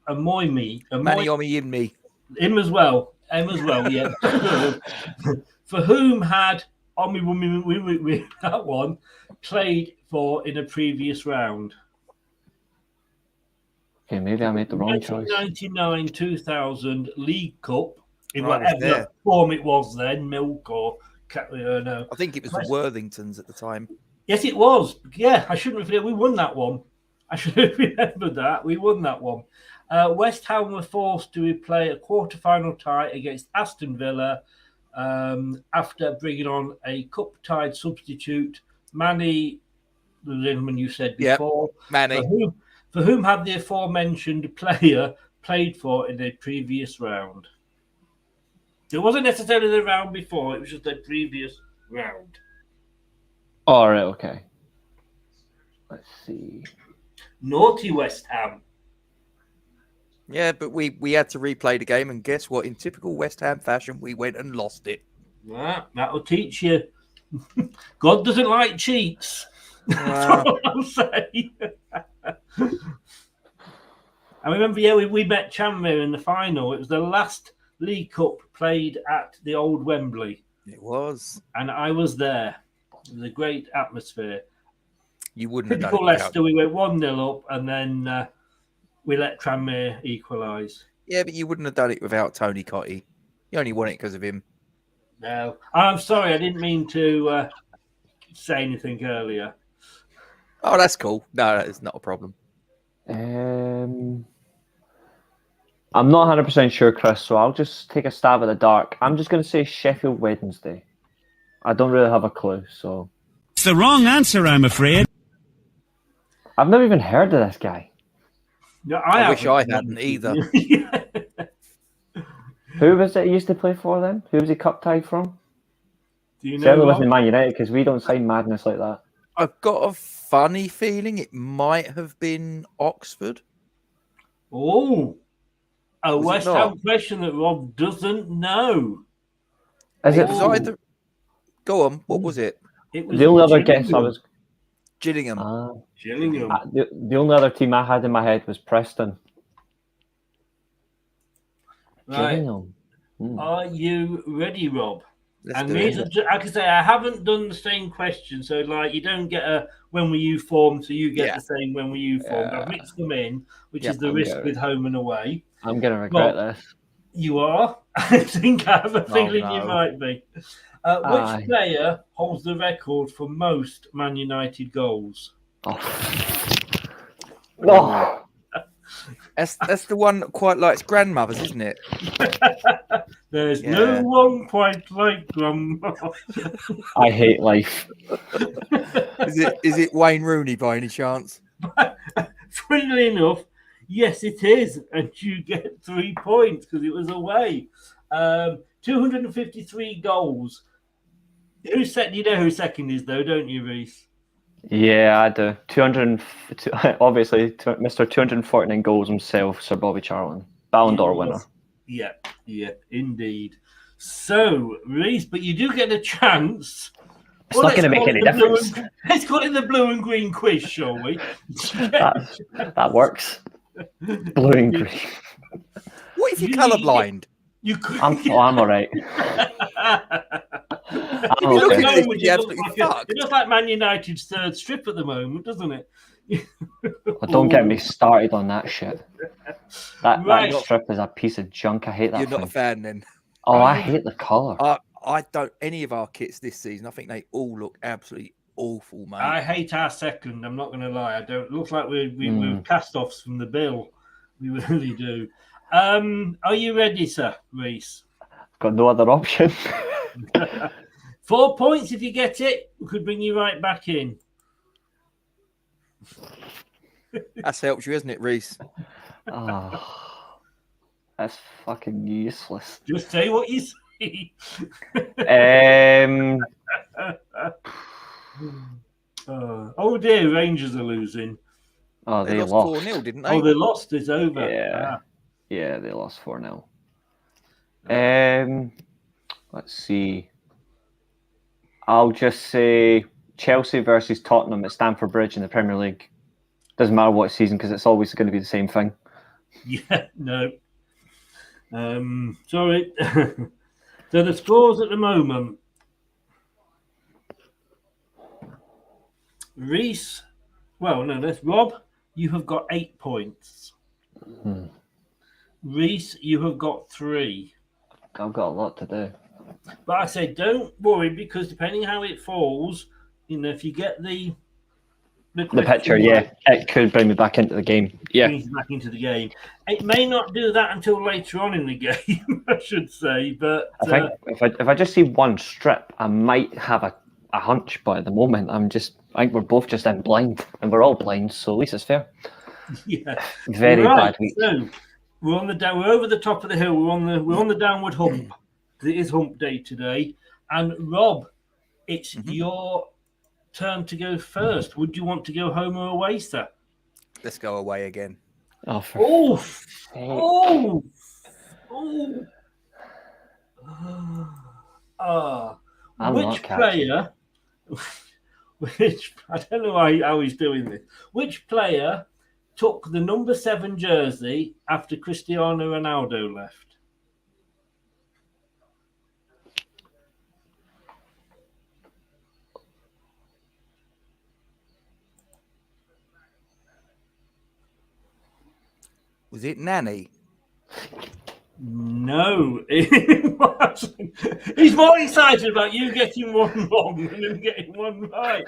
Speaker 1: Amoymi.
Speaker 8: Manny Omi.
Speaker 1: Him as well, yeah. For whom had Omi that one played for in a previous round?
Speaker 4: Okay, maybe I made the wrong choice.
Speaker 1: 1999-2000 League Cup, in
Speaker 8: I was
Speaker 1: whatever
Speaker 8: there.
Speaker 1: form it was then, Milk or no.
Speaker 8: I think it was the Worthingtons at the time.
Speaker 1: Yes, it was. Yeah, I shouldn't have forget. We won that one. I should have remembered that. We won that one. West Ham were forced to replay a quarter-final tie against Aston Villa after bringing on a cup-tied substitute, Manny, the gentleman you said before.
Speaker 8: Yep, Manny.
Speaker 1: For whom had the aforementioned player played for in a previous round? It wasn't necessarily the round before, it was just a previous round.
Speaker 4: All right, okay. Let's see.
Speaker 1: Naughty West Ham.
Speaker 8: Yeah, but we had to replay the game, and guess what? In typical West Ham fashion, we went and lost it.
Speaker 1: That'll teach you. God doesn't like cheats. That's what I'll say. I remember, we met Tranmere in the final. It was the last League Cup played at the old Wembley.
Speaker 8: It was.
Speaker 1: And I was there. It was a great atmosphere.
Speaker 8: You wouldn't have done
Speaker 1: Typical
Speaker 8: it.
Speaker 1: Leicester, we went 1-0 up and then we let Tranmere equalise.
Speaker 8: Yeah, but you wouldn't have done it without Tony Cottee. You only won it because of him.
Speaker 1: No. I'm sorry, I didn't mean to say anything earlier.
Speaker 8: Oh, that's cool. No, it's not a problem.
Speaker 4: I'm not 100% sure, Chris, so I'll just take a stab at the dark. I'm just going to say Sheffield Wednesday. I don't really have a clue, so...
Speaker 2: It's the wrong answer, I'm afraid.
Speaker 4: I've never even heard of this guy.
Speaker 1: No,
Speaker 8: I wish I hadn't either.
Speaker 4: Who was it he used to play for then? Who was he cup tied from?
Speaker 1: Do you know?
Speaker 4: Certainly wasn't Man United, because we don't sign madness like that.
Speaker 8: I've got a funny feeling it might have been Oxford.
Speaker 1: Oh, a
Speaker 8: Was it
Speaker 1: West
Speaker 8: not?
Speaker 1: Ham question that Rob doesn't know.
Speaker 4: Is
Speaker 8: It
Speaker 4: it
Speaker 8: was either... Go on, what was it?
Speaker 1: It was
Speaker 4: the only other guess I was...
Speaker 8: Gillingham.
Speaker 1: Gillingham.
Speaker 4: The only other team I had in my head was Preston.
Speaker 1: Right.
Speaker 4: Gillingham.
Speaker 1: Are you ready, Rob?
Speaker 8: Let's
Speaker 1: And
Speaker 8: do
Speaker 1: these
Speaker 8: it.
Speaker 1: are, I can say I haven't done the same question, so like you don't get a when were you formed, so you get
Speaker 8: Yeah.
Speaker 1: the same when were you formed. I've mixed them in, which
Speaker 8: Yeah,
Speaker 1: is the
Speaker 4: I'm
Speaker 1: risk
Speaker 4: good.
Speaker 1: with home and away.
Speaker 4: I'm going to regret this.
Speaker 1: You are. I think I have a feeling you
Speaker 8: no.
Speaker 1: might be.
Speaker 4: Aye.
Speaker 1: Which player holds the record for most Man United goals?
Speaker 4: Oh.
Speaker 8: That's the one that quite likes grandmothers, isn't it?
Speaker 1: There's
Speaker 8: Yeah.
Speaker 1: no one quite like Grandma.
Speaker 4: I hate life.
Speaker 8: Is it Wayne Rooney by any chance?
Speaker 1: Funnily enough, yes, it is, and you get 3 points because it was away. 253 goals. You know who second is, though, don't you, Reece?
Speaker 4: Yeah, I do. 200, obviously, Mr. 249 goals himself, Sir Bobby Charlton. Ballon d'Or winner.
Speaker 1: Yeah, indeed. So, Reece, but you do get a chance.
Speaker 4: It's not going to make any difference.
Speaker 1: Let's call it the blue and green quiz, shall we?
Speaker 4: That works. Blue and green.
Speaker 8: What if you're colourblind?
Speaker 1: You could.
Speaker 4: I'm all right.
Speaker 8: If you look at this, you're absolutely fucked.
Speaker 1: It looks like Man United's third strip at the moment, doesn't it?
Speaker 4: Don't get me started on that shit. That
Speaker 1: Right.
Speaker 4: strip is a piece of junk. I hate that
Speaker 8: You're
Speaker 4: thing.
Speaker 8: not a fan then.
Speaker 4: Oh, I hate the colour.
Speaker 8: I don't any of our kits this season. I think they all look absolutely awful, mate.
Speaker 1: I hate our second. I'm not going to lie. I don't look like we're cast-offs from the bill. We really do. Are you ready, sir, Reece?
Speaker 4: Got no other option.
Speaker 1: 4 points if you get it. We could bring you right back in.
Speaker 8: That's helped you, hasn't it, Reece?
Speaker 4: That's fucking useless.
Speaker 1: Just say what you see. Oh dear, Rangers are losing.
Speaker 4: Oh, they
Speaker 8: lost
Speaker 4: lost
Speaker 8: 4-0, didn't they?
Speaker 1: Oh, they lost. It's over.
Speaker 4: Yeah, they lost 4-0. Let's see. I'll just say Chelsea versus Tottenham at Stamford Bridge in the Premier League. Doesn't matter what season because it's always going to be the same thing.
Speaker 1: Yeah, no. Sorry. So the scores at the moment. Reece, well, no, that's Rob. You have got 8 points. Reece, you have got 3.
Speaker 4: I've got a lot to do.
Speaker 1: But I say don't worry because depending how it falls, if you get the
Speaker 4: picture, yeah, it could bring me back into the game. Yeah,
Speaker 1: brings you back into the game. It may not do that until later on in the game, I should say. But
Speaker 4: I think if I just see one strip, I might have a hunch. But at the moment, I think we're both just in blind, and we're all blind, so at least it's fair.
Speaker 1: Yeah,
Speaker 4: very bad week.
Speaker 1: So we're over the top of the hill. We're on the downward hump. It is hump day today, and Rob, it's your turn to go first. Would you want to go home or away, sir?
Speaker 8: Let's go away again.
Speaker 1: Which player? I don't know how he's doing this. Which player took the number 7 jersey after Cristiano Ronaldo left?
Speaker 8: Was it Nanny?
Speaker 1: No, it wasn't. He's more excited about you getting one wrong than him getting one right.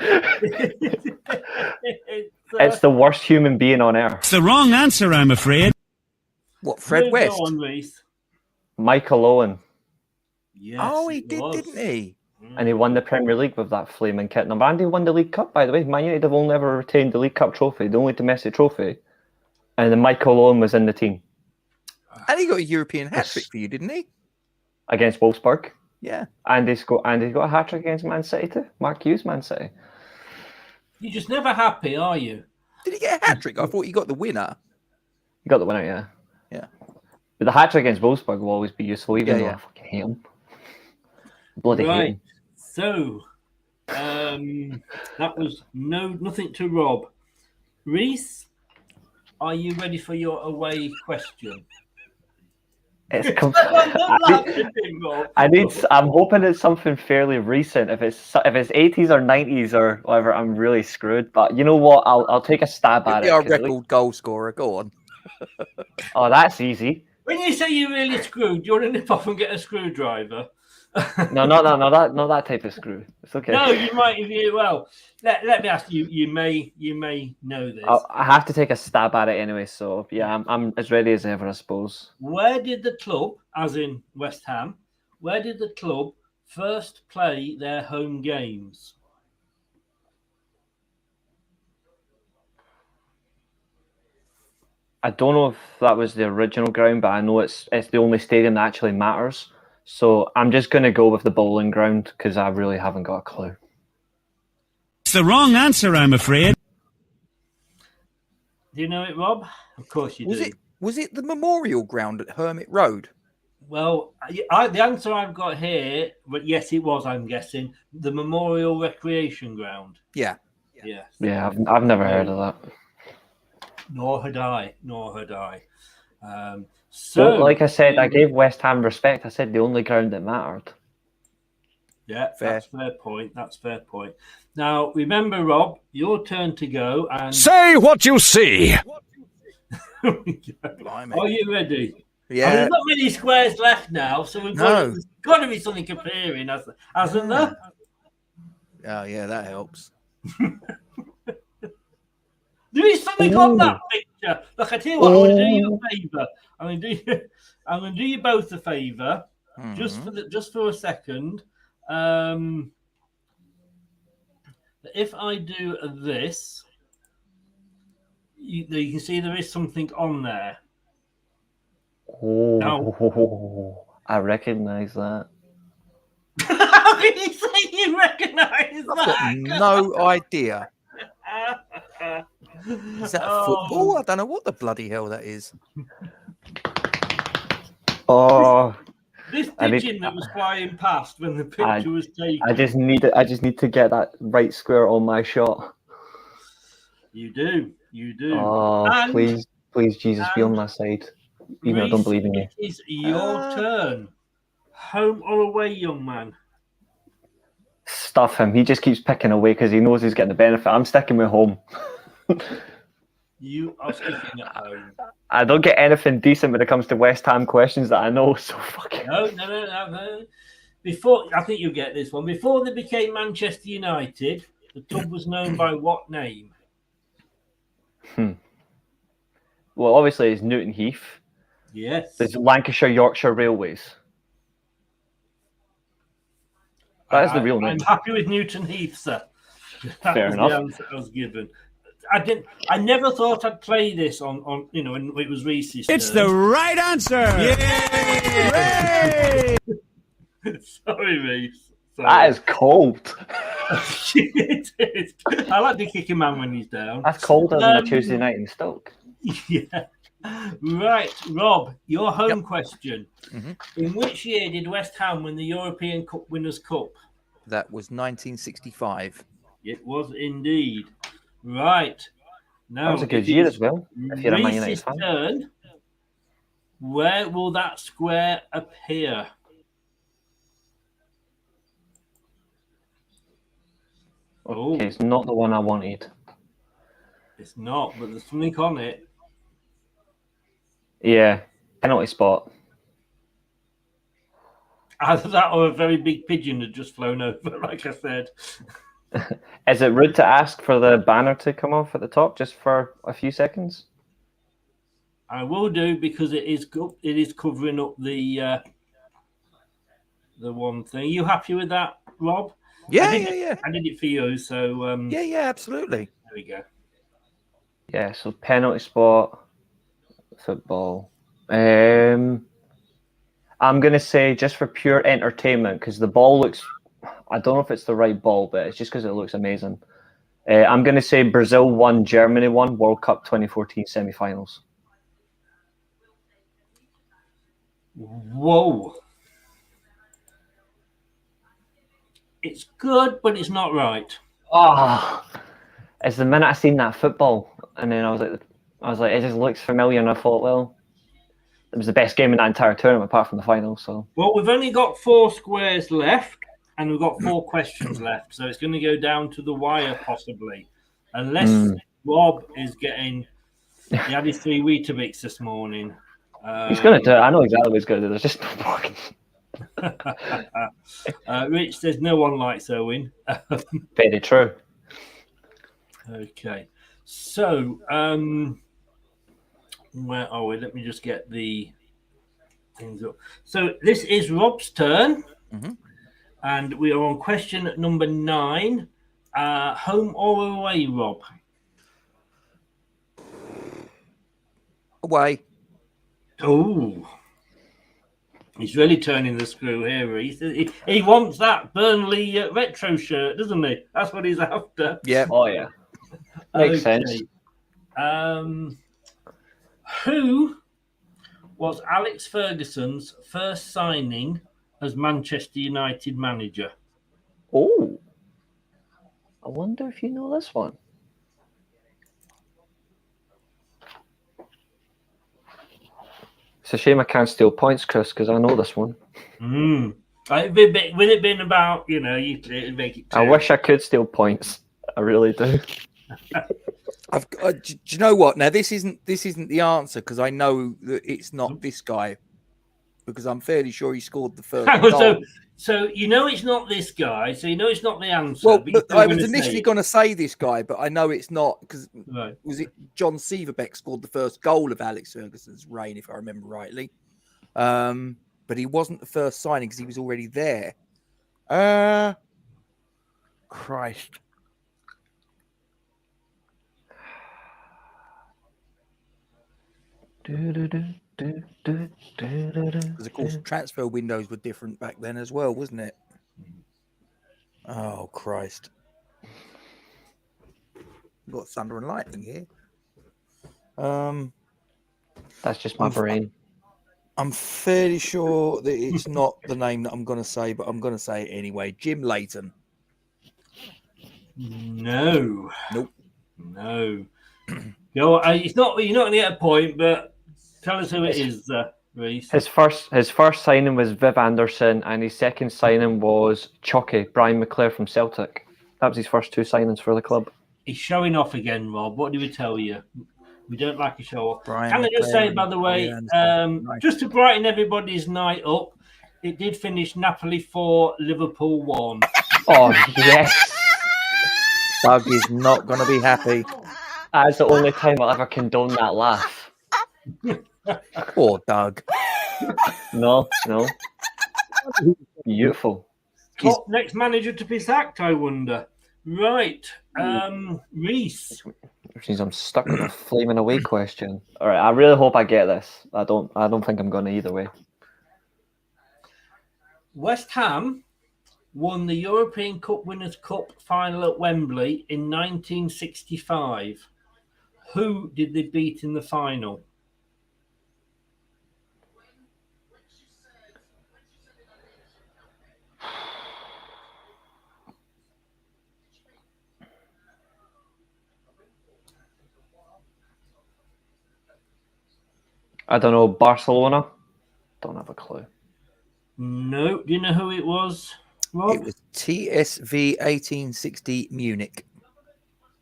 Speaker 4: It's the worst human being on earth.
Speaker 2: It's the wrong answer, I'm afraid.
Speaker 8: What, Fred West?
Speaker 1: Go on, Reece.
Speaker 4: Michael Owen.
Speaker 1: Yes,
Speaker 8: he did, didn't he?
Speaker 4: And he won the Premier League with that flaming kit number. And he won the League Cup, by the way. Man United have only ever retained the League Cup trophy, the only domestic trophy. And then Michael Owen was in the team.
Speaker 8: And he got a European hat-trick for you, didn't he?
Speaker 4: Against Wolfsburg.
Speaker 8: Yeah.
Speaker 4: And he's got a hat-trick against Man City too. Mark Hughes, Man City.
Speaker 1: You're just never happy, are you?
Speaker 8: Did he get a hat-trick? I thought he got the winner.
Speaker 4: He got the winner, yeah.
Speaker 8: Yeah.
Speaker 4: But the hat-trick against Wolfsburg will always be useful, even though I fucking hate him. Bloody hate him.
Speaker 1: So, that was nothing to Rob. Reece, are you ready for your away question?
Speaker 4: I'm hoping it's something fairly recent. If it's 80s or 90s or whatever, I'm really screwed. But you know what? I'll take a stab at it.
Speaker 8: Our record goal scorer. Go on.
Speaker 4: Oh, that's easy.
Speaker 1: When you say you're really screwed, you want to nip off and get a screwdriver.
Speaker 4: No, not that type of screw. It's okay.
Speaker 1: No, you might. Well, let me ask you. You may know this.
Speaker 4: I have to take a stab at it anyway. So yeah, I'm as ready as ever, I suppose.
Speaker 1: Where did the club, as in West Ham, where did the club first play their home games?
Speaker 4: I don't know if that was the original ground, but I know it's the only stadium that actually matters. So I'm just going to go with the Bowling Ground because I really haven't got a clue.
Speaker 2: It's the wrong answer, I'm afraid.
Speaker 1: Do you know it, Rob? Of course you do.
Speaker 8: Was it the Memorial Ground at Hermit Road?
Speaker 1: Well, the answer I've got here, but yes, it was, I'm guessing, the Memorial Recreation Ground.
Speaker 8: Yeah.
Speaker 1: Yes.
Speaker 4: Yeah, I've never heard of that.
Speaker 1: Nor had I. So,
Speaker 4: like I said, I gave West Ham respect. I said the only ground that mattered.
Speaker 1: Yeah, that's fair point. That's fair point. Now, remember, Rob, your turn to go. And
Speaker 2: say what you see.
Speaker 1: Are you ready?
Speaker 8: Yeah.
Speaker 1: there's not many squares left now, so there's got to be something appearing, hasn't there?
Speaker 8: Oh, yeah, that helps.
Speaker 1: There is something on that picture. Look, I tell you what, I'm going to do you a favour. I'm going to do you both a favour, just for a second. If I do this, you can see there is something on there.
Speaker 4: Oh, I recognise that.
Speaker 1: How can you say you recognise
Speaker 8: I've
Speaker 1: that?
Speaker 8: got no idea. Is that a football? I don't know what the bloody hell that is.
Speaker 4: Oh,
Speaker 1: This pigeon that was flying past when the picture was taken.
Speaker 4: I just need to get that right square on my shot.
Speaker 1: You do.
Speaker 4: Oh,
Speaker 1: And-
Speaker 4: please, Jesus, be on my side. Even though I don't believe in you.
Speaker 1: It is your turn. Home or away, young man?
Speaker 4: Stuff him. He just keeps picking away because he knows he's getting the benefit. I'm sticking with home.
Speaker 1: You are sticking at home.
Speaker 4: I don't get anything decent when it comes to West Ham questions that I know, so fuck it.
Speaker 1: No. Before, I think you'll get this one. Before they became Manchester United, the club was known by what name?
Speaker 4: Well, obviously it's Newton Heath.
Speaker 1: Yes.
Speaker 4: There's Lancashire Yorkshire Railways. That is the real name.
Speaker 1: I'm happy with Newton Heath, sir.
Speaker 4: Fair enough.
Speaker 1: The answer I was given. I never thought I'd play this on when it was Reese's
Speaker 2: It's
Speaker 1: turn.
Speaker 2: the right answer. Yay!
Speaker 1: Sorry, Reece.
Speaker 4: That is cold.
Speaker 1: It is. I like to kick a man when he's down.
Speaker 4: That's colder than a Tuesday night in Stoke.
Speaker 1: Yeah. Right, Rob, your home question. In which year did West Ham win the European Cup Winners' Cup?
Speaker 8: That was 1965.
Speaker 1: It was indeed. Right. Now,
Speaker 4: That was a good year as well, if you're a Man United
Speaker 1: Reese's
Speaker 4: fan.
Speaker 1: turn. Where will that square appear?
Speaker 4: Okay, it's not the one I wanted.
Speaker 1: It's not, but there's something on it.
Speaker 4: Yeah, penalty spot.
Speaker 1: Either that or a very big pigeon had just flown over, like I said.
Speaker 4: Is it rude to ask for the banner to come off at the top just for a few seconds?
Speaker 1: I will do because it is covering up the one thing. Are you happy with that, Rob?
Speaker 8: Yeah.
Speaker 1: I did it for you, so
Speaker 8: Yeah, absolutely.
Speaker 1: there we go.
Speaker 4: Yeah, so penalty spot, football. I'm going to say just for pure entertainment, because the ball looks, I don't know if it's the right ball, but it's just because it looks amazing. I'm going to say Brazil won, Germany won, World Cup 2014 semi-finals.
Speaker 1: Whoa. It's good, but it's not right.
Speaker 4: Oh, it's the minute I seen that football, and then I was like, it just looks familiar, and I thought, well, it was the best game in that entire tournament apart from the final. So,
Speaker 1: Well, we've only got 4 squares left, and we've got 4 questions left, so it's going to go down to the wire possibly, unless Rob is getting. He had his 3 Weetabix this morning.
Speaker 4: he's going to do it. I know exactly what he's going to do. There's just no blocking.
Speaker 1: Rich says no one likes Owen.
Speaker 4: Very true.
Speaker 1: Okay, so where are we? Let me just get the things up. So this is Rob's turn, and we are on question number 9. Home or away, Rob?
Speaker 8: Away.
Speaker 1: Oh, he's really turning the screw here. He wants that Burnley retro shirt, doesn't he? That's what he's after.
Speaker 8: Yeah.
Speaker 4: Oh yeah, makes sense.
Speaker 1: Who was Alex Ferguson's first signing as Manchester United manager?
Speaker 4: Oh, I wonder if you know this one. It's a shame I can't steal points, Chris, because I know this one.
Speaker 1: With it being about, it'd make it.
Speaker 4: I wish I could steal points. I really do.
Speaker 8: Do you know what? Now this isn't the answer because I know that it's not this guy because I'm fairly sure he scored the first goal.
Speaker 1: So you know it's not this guy. So you know it's not the answer.
Speaker 8: Well,
Speaker 1: but
Speaker 8: I was initially going to say this guy, but I know it's not because was it John Severbeck scored the first goal of Alex Ferguson's reign, if I remember rightly. But he wasn't the first signing because he was already there. Christ. Because of course transfer windows were different back then as well, wasn't it? Oh Christ! We've got thunder and lightning here.
Speaker 4: That's just my brain.
Speaker 8: I'm fairly sure that it's not the name that I'm going to say, but I'm going to say it anyway. Jim Leighton.
Speaker 1: No.
Speaker 8: Nope.
Speaker 1: No. It's not. You're not going to get a point, but tell us who it is, Reece.
Speaker 4: His first signing was Viv Anderson, and his second signing was Chucky, Brian McClare from Celtic. That was his first two signings for the club.
Speaker 1: He's showing off again, Rob. What do we tell you? We don't like a show off.
Speaker 8: Brian
Speaker 1: Can I just say,
Speaker 8: McClare,
Speaker 1: by the way,
Speaker 8: nice.
Speaker 1: just to brighten everybody's night up, it did finish Napoli 4, Liverpool 1.
Speaker 4: Oh, yes.
Speaker 8: Doug is not going to be happy.
Speaker 4: That's the only time I'll ever condone that laugh.
Speaker 8: Poor Doug.
Speaker 4: No. Beautiful.
Speaker 1: Top next manager to be sacked, I wonder. Right. Reece.
Speaker 4: Which means I'm stuck with a flaming away question. All right, I really hope I get this. I don't think I'm going to either way.
Speaker 1: West Ham won the European Cup Winners' Cup final at Wembley in 1965. Who did they beat in the final?
Speaker 4: I don't know. Barcelona? Don't have a clue.
Speaker 1: No. Do you know who it was, Rob?
Speaker 8: It was TSV 1860 Munich.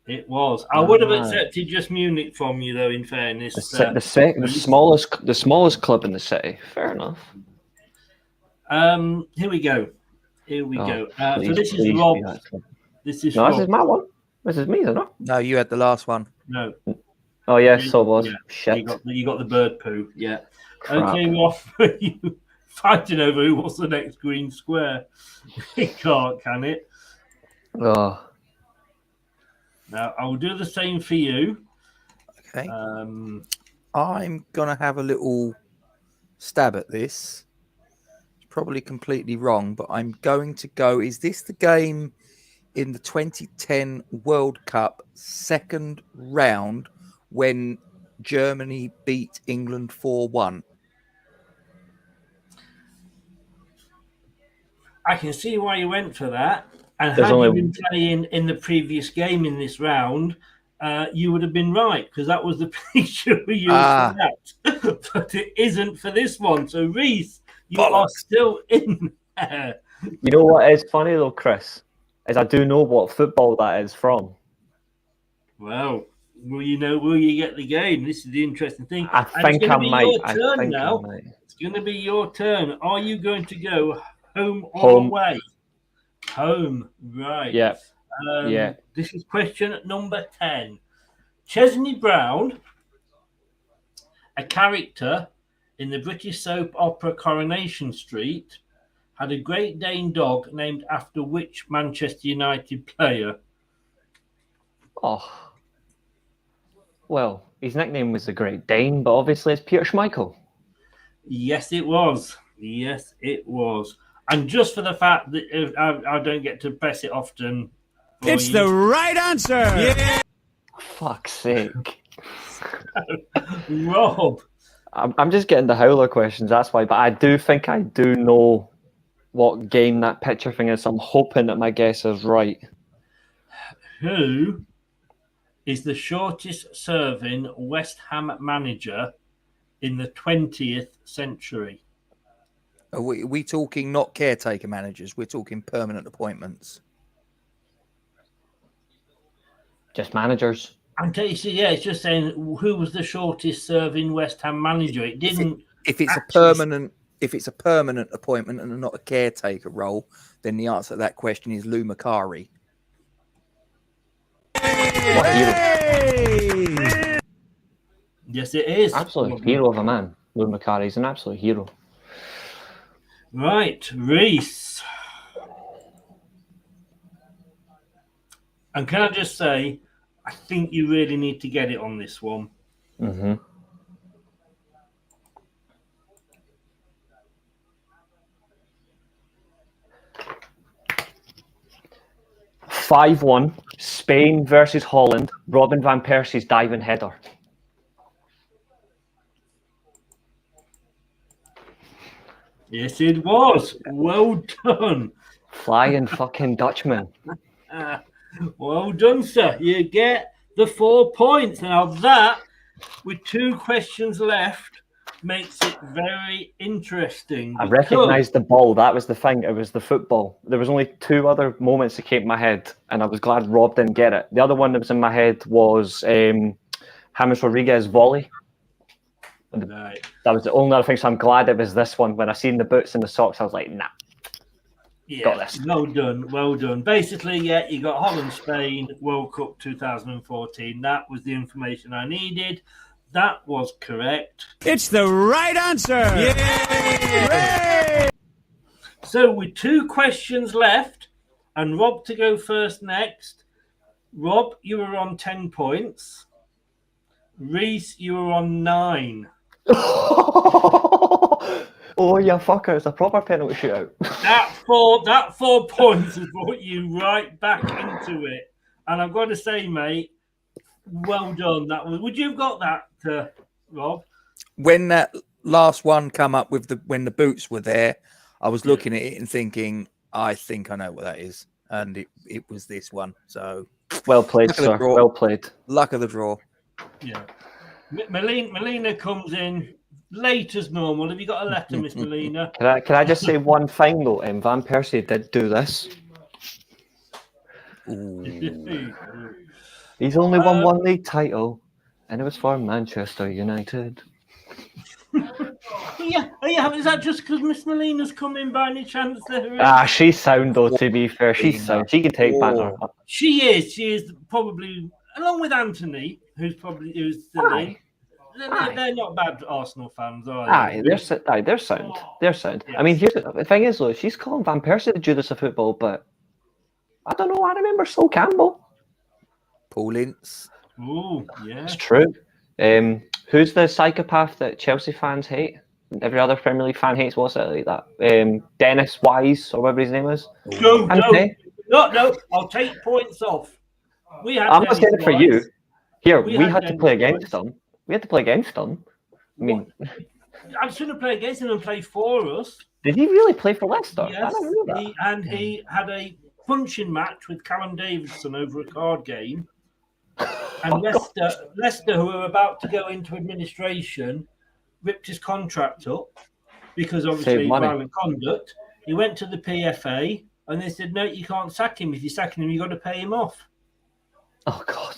Speaker 1: It was. I would have accepted just Munich from you, though. In fairness,
Speaker 4: The smallest club in the city. Fair enough.
Speaker 1: Here we go. So this is Rob. This is
Speaker 4: Rob. This is my one. This is me, isn't it?
Speaker 8: No, you had the last one.
Speaker 1: No.
Speaker 4: Oh yeah, so it was.
Speaker 1: Yeah.
Speaker 4: Shit.
Speaker 1: You got the bird poo. Yeah.
Speaker 4: Crap.
Speaker 1: Okay, Rob. You fighting over who was the next green square. It can't, can it?
Speaker 4: Oh.
Speaker 1: Now I will do the same for you.
Speaker 8: Okay. I'm gonna have a little stab at this. It's probably completely wrong, but I'm going to go. Is this the game in the 2010 World Cup second round when Germany beat England 4-1?
Speaker 1: I can see why you went for that. And
Speaker 4: There's
Speaker 1: had
Speaker 4: only-
Speaker 1: you been playing in the previous game in this round, you would have been right because that was the picture we used for that. But it isn't for this one. So, Reece, you are still in there.
Speaker 4: You know what is funny though, Chris? Is I do know what football that is from.
Speaker 1: Well, will you get the game? This is the interesting thing.
Speaker 4: I think I might.
Speaker 1: It's going to be your turn. Are you going to go home or away? Home, right.
Speaker 4: Yeah.
Speaker 1: This is question number 10. Chesney Brown, a character in the British soap opera Coronation Street, had a Great Dane dog named after which Manchester United player?
Speaker 4: Oh. Well, his nickname was the Great Dane, but obviously it's Peter Schmeichel.
Speaker 1: Yes, it was. Yes, it was. And just for the fact that I don't get to press it often.
Speaker 2: It's the right answer. Yeah.
Speaker 4: Fuck's sake.
Speaker 1: Rob.
Speaker 4: I'm just getting the howler questions, that's why. But I do think I do know what game that picture thing is. So I'm hoping that my guess is right.
Speaker 1: Who is the shortest serving West Ham manager in the 20th century?
Speaker 8: Are we talking not caretaker managers? We're talking permanent appointments.
Speaker 4: Just managers.
Speaker 1: And yeah, it's just saying who was the shortest serving West Ham manager. It didn't.
Speaker 8: If it's
Speaker 1: actually...
Speaker 8: a permanent appointment and not a caretaker role, then the answer to that question is Lou Macari.
Speaker 1: Yes, it is.
Speaker 4: Absolute hero of a man. Lou Macari is an absolute hero.
Speaker 1: Right, Reece. And can I just say, I think you really need to get it on this one.
Speaker 4: Mm-hmm. (5-1) Spain versus Holland. Robin van Persie's diving header.
Speaker 1: Yes, it was. Well done.
Speaker 4: Flying fucking Dutchman.
Speaker 1: Well done, sir. You get the 4 points. Now that, with 2 questions left, makes it very interesting.
Speaker 4: I recognised the ball. That was the thing. It was the football. There was only 2 other moments that came to my head, and I was glad Rob didn't get it. The other one that was in my head was James Rodriguez volley.
Speaker 1: Right.
Speaker 4: That was the only other thing, so I'm glad it was this one. When I seen the boots and the socks, I was like, nah.
Speaker 1: Yeah,
Speaker 4: got this.
Speaker 1: Well done, well done. Basically, yeah, you got Holland, Spain, World Cup 2014. That was the information I needed. That was correct.
Speaker 2: It's the right answer.
Speaker 1: Yay! So with 2 questions left, and Rob to go first next. Rob, you were on 10 points. Reece, you were on 9.
Speaker 4: Oh, you fucker. It's a proper penalty shootout.
Speaker 1: That 4 points has brought you right back into it. And I've got to say, mate, well done. Would you have got that, Rob?
Speaker 8: When that last one come up with when the boots were there, I was looking at it and thinking, I think I know what that is. And it was this one. So
Speaker 4: well played, sir. Well played.
Speaker 8: Luck of the draw.
Speaker 1: Yeah. Melina comes in late as normal. Have you got a letter, Miss Melina?
Speaker 4: Can I just say one thing though? Van Persie did do this. He's only won 1 league title, and it was for Manchester United.
Speaker 1: Yeah. Is that just because Miss Melina's come in by any chance?
Speaker 4: She's sound though. To be fair, she's sound. She can take banter.
Speaker 1: She is probably, along with Anthony, who's silly. They're not bad Arsenal fans, are they?
Speaker 4: They're sound. They're sound.
Speaker 1: Yes.
Speaker 4: I mean, here's the thing is though, she's calling Van Persie the Judas of football, but I don't know. I remember Sol Campbell,
Speaker 8: Paul Ince.
Speaker 1: Oh, yeah,
Speaker 4: it's true. Who's the psychopath that Chelsea fans hate? Every other Premier League fan hates. What's it like that? Dennis Wise or whatever his name is.
Speaker 1: No. I'll take points off. I'm
Speaker 4: not saying it for you. Here, we had to play against them. We had to play against them. I mean,
Speaker 1: I shouldn't play against him and play for us.
Speaker 4: Did he really play for Leicester?
Speaker 1: Yes,
Speaker 4: I don't know that.
Speaker 1: He had a punching match with Callum Davidson over a card game. And Leicester, who were about to go into administration, ripped his contract up because obviously violent conduct. He went to the PFA and they said, no, you can't sack him. If you're sacking him, you've got to pay him off.
Speaker 4: Oh, God.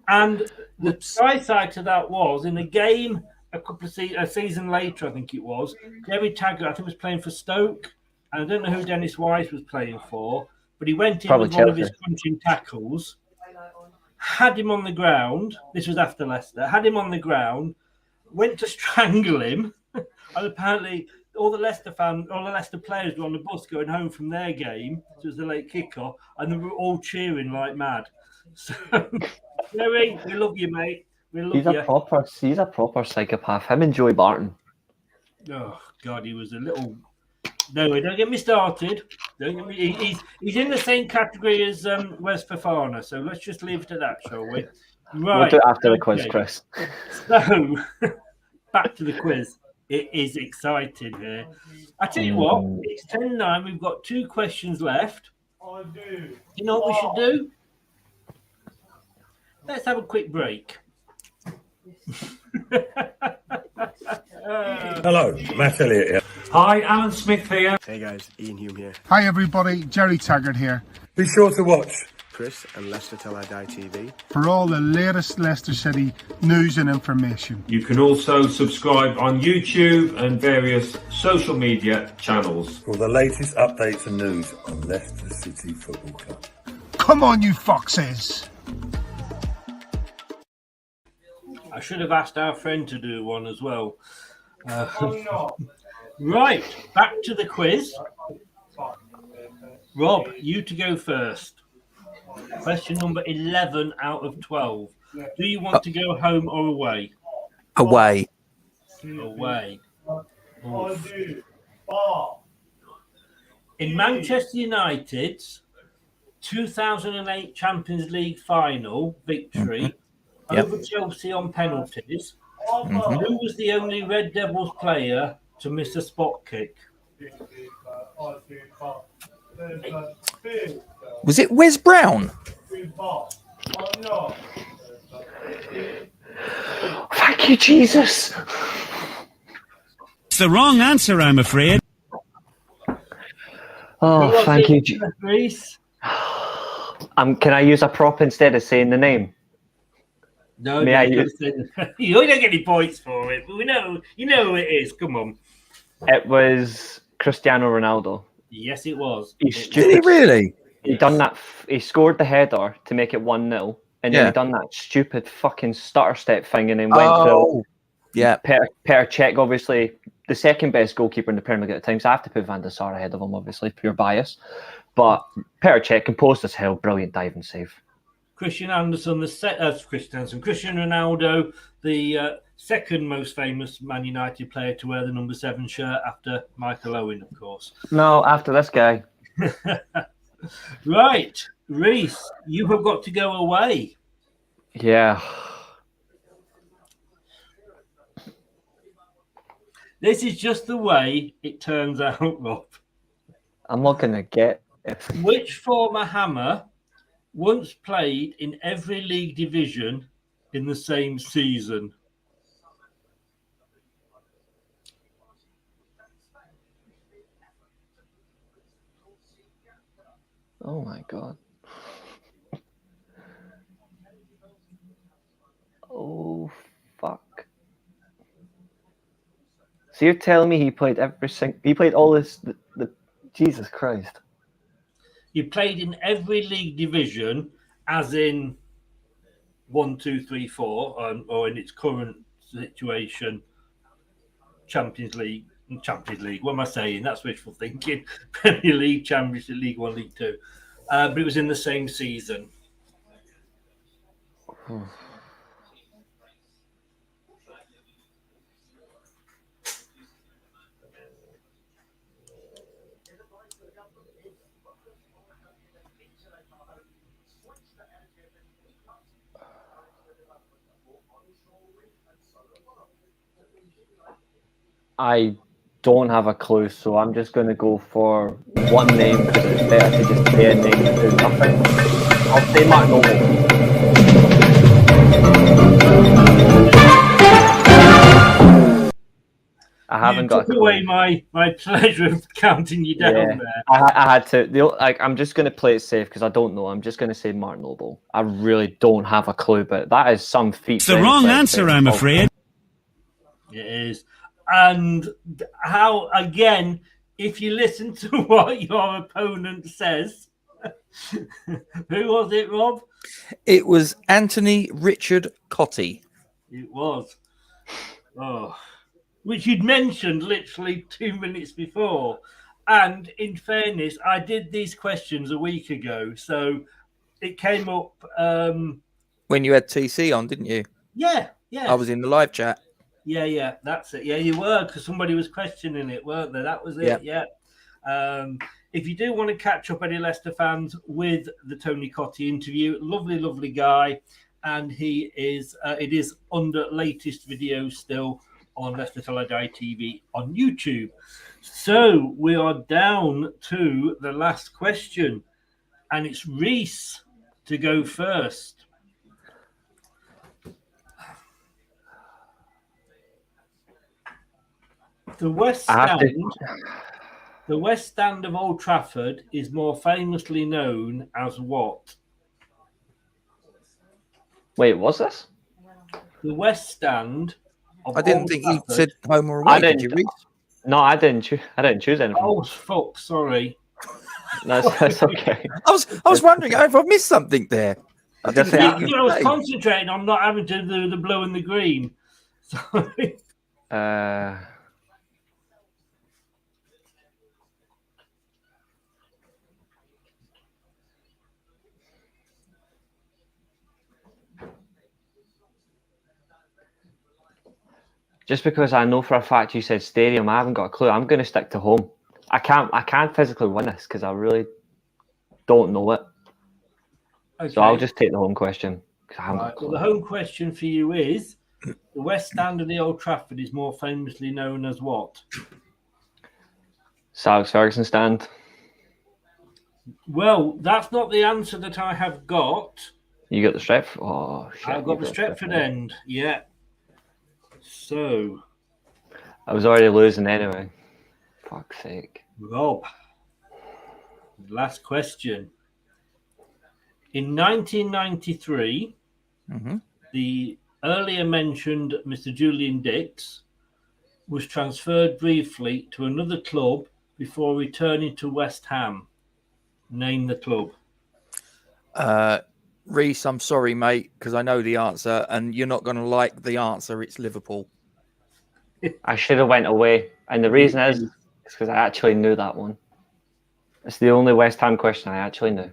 Speaker 1: And the side to that was, in a game a season later, I think it was, Gary Taggart, I think, was playing for Stoke. And I don't know who Dennis Wise was playing for, but he went in with one of his crunching tackles, had him on the ground. This was after Leicester. Had him on the ground, went to strangle him, and apparently all the Leicester players were on the bus going home from their game. It was the late kickoff, and they were all cheering like mad. So, Jerry, we love you, mate. We love you.
Speaker 4: He's a proper psychopath. Him and Joey Barton.
Speaker 1: Oh God, he was a little. No, don't get me started. He's in the same category as Wes Fofana, so let's just leave it at that, shall we? Right.
Speaker 4: We'll do it after the quiz, Chris.
Speaker 1: So, back to the quiz. It is exciting here. I tell you what, it's 10-9. We've got 2 questions left. You know what we should do? Let's have a quick break.
Speaker 9: Hello, Matt Elliott here.
Speaker 10: Hi, Alan Smith here.
Speaker 11: Hey guys, Ian Hume here.
Speaker 12: Hi everybody, Jerry Taggart here.
Speaker 9: Be sure to watch
Speaker 10: Chris and Leicester LTIDtv.
Speaker 11: For all the latest Leicester City news and information.
Speaker 12: You can also subscribe on YouTube and various social media channels.
Speaker 9: For the latest updates and news on Leicester City Football Club.
Speaker 11: Come on, you foxes!
Speaker 1: I should have asked our friend to do one as well. Right, back to the quiz. Rob, you to go first. Question number 11 out of 12. Do you want to go home or away?
Speaker 8: Away.
Speaker 1: Away. Oof. In Manchester United's 2008 Champions League final victory over Chelsea on penalties, who was the only Red Devils player to miss a spot kick?
Speaker 8: Was it Wes Brown?
Speaker 4: Thank you, Jesus.
Speaker 2: It's the wrong answer, I'm afraid.
Speaker 4: Oh, thank you,
Speaker 1: Reece.
Speaker 4: Can I use a prop instead of saying the name?
Speaker 1: No,
Speaker 4: May I use...
Speaker 1: you don't get any points for it, but you know who it is. Come on.
Speaker 4: It was Cristiano Ronaldo.
Speaker 1: Yes, it was.
Speaker 8: Did he really?
Speaker 4: He done that. He scored the header to make it 1-0, and then he done that stupid fucking stutter step thing, and then went to Petr Cech, obviously the second best goalkeeper in the Premier League at the time. So I have to put Van der Sar ahead of him, obviously pure bias. But Petr Cech, composed as hell, brilliant diving save.
Speaker 1: Christian Ronaldo, the second most famous Man United player to wear the number 7 shirt after Michael Owen, of course.
Speaker 4: No, after this guy.
Speaker 1: Right, Reece, you have got to go away.
Speaker 4: Yeah.
Speaker 1: This is just the way it turns out, Rob.
Speaker 4: I'm not going to get it.
Speaker 1: Which former Hammer once played in every league division in the same season?
Speaker 4: Oh my God. Oh, fuck. So you're telling me he played all this, the Jesus Christ.
Speaker 1: He played in every league division, as in 1, 2, 3, 4, or in its current situation, Champions League. What am I saying? That's wishful thinking. Premier League, Championship, League 1, League 2. But it was in the same season.
Speaker 4: I don't have a clue, so I'm just going to go for one name because it's better to just say a name than nothing. I'll say Mark Noble. I haven't got a clue.
Speaker 1: Away my pleasure of counting you down there.
Speaker 4: I had to. I'm just going to play it safe because I don't know. I'm just going to say Mark Noble. I really don't have a clue, but that is some feat.
Speaker 2: It's the wrong answer, I'm afraid.
Speaker 1: It is. And how, again, if you listen to what your opponent says, who was it, Rob?
Speaker 8: It was Anthony Richard Cotty.
Speaker 1: It was. Oh, which you'd mentioned literally 2 minutes before. And in fairness, I did these questions a week ago. So it came up.
Speaker 8: When you had TC on, didn't you?
Speaker 1: Yeah.
Speaker 8: I was in the live chat.
Speaker 1: Yeah, that's it. Yeah, you were, because somebody was questioning it, weren't they? That was it, yeah. If you do want to catch up, any Leicester fans, with the Tony Cotty interview, lovely guy, and it is under latest videos still on Leicester LTIDtv on YouTube. So we are down to the last question, and it's Reece to go first. The West Stand of Old Trafford is more famously known as what?
Speaker 4: Wait, what's this?
Speaker 1: The West Stand. Of
Speaker 8: I didn't
Speaker 1: Old
Speaker 8: think you
Speaker 1: Trafford.
Speaker 8: said home or away.
Speaker 4: I
Speaker 8: Did you,
Speaker 4: didn't.
Speaker 8: Reece?
Speaker 4: No, I didn't choose anything.
Speaker 1: Oh fuck! Sorry.
Speaker 4: That's okay.
Speaker 8: I was wondering if I missed something there. I didn't
Speaker 1: Yeah,
Speaker 8: think
Speaker 1: I was concentrating on not having to do the blue and the green. Sorry.
Speaker 4: Just because I know for a fact you said stadium, I haven't got a clue. I'm going to stick to home. I can't physically win this because I really don't know it.
Speaker 1: Okay.
Speaker 4: So I'll just take the home question.
Speaker 1: Right. Well, the home question for you is: the West Stand of the Old Trafford is more famously known as what?
Speaker 4: Sir Alex Ferguson stand.
Speaker 1: Well, that's not the answer that I have got.
Speaker 4: You got the Stretford. Oh shit!
Speaker 1: I've got the Stretford end. Yeah. So
Speaker 4: I was already losing anyway. Fuck's sake.
Speaker 1: Rob, last question. In 1993, the earlier mentioned Mr. Julian Dix was transferred briefly to another club before returning to West Ham. Name the club.
Speaker 8: Reece, I'm sorry, mate, because I know the answer, and you're not going to like the answer. It's Liverpool.
Speaker 4: I should have went away, and the reason is because I actually knew that one. It's the only West Ham question I actually knew.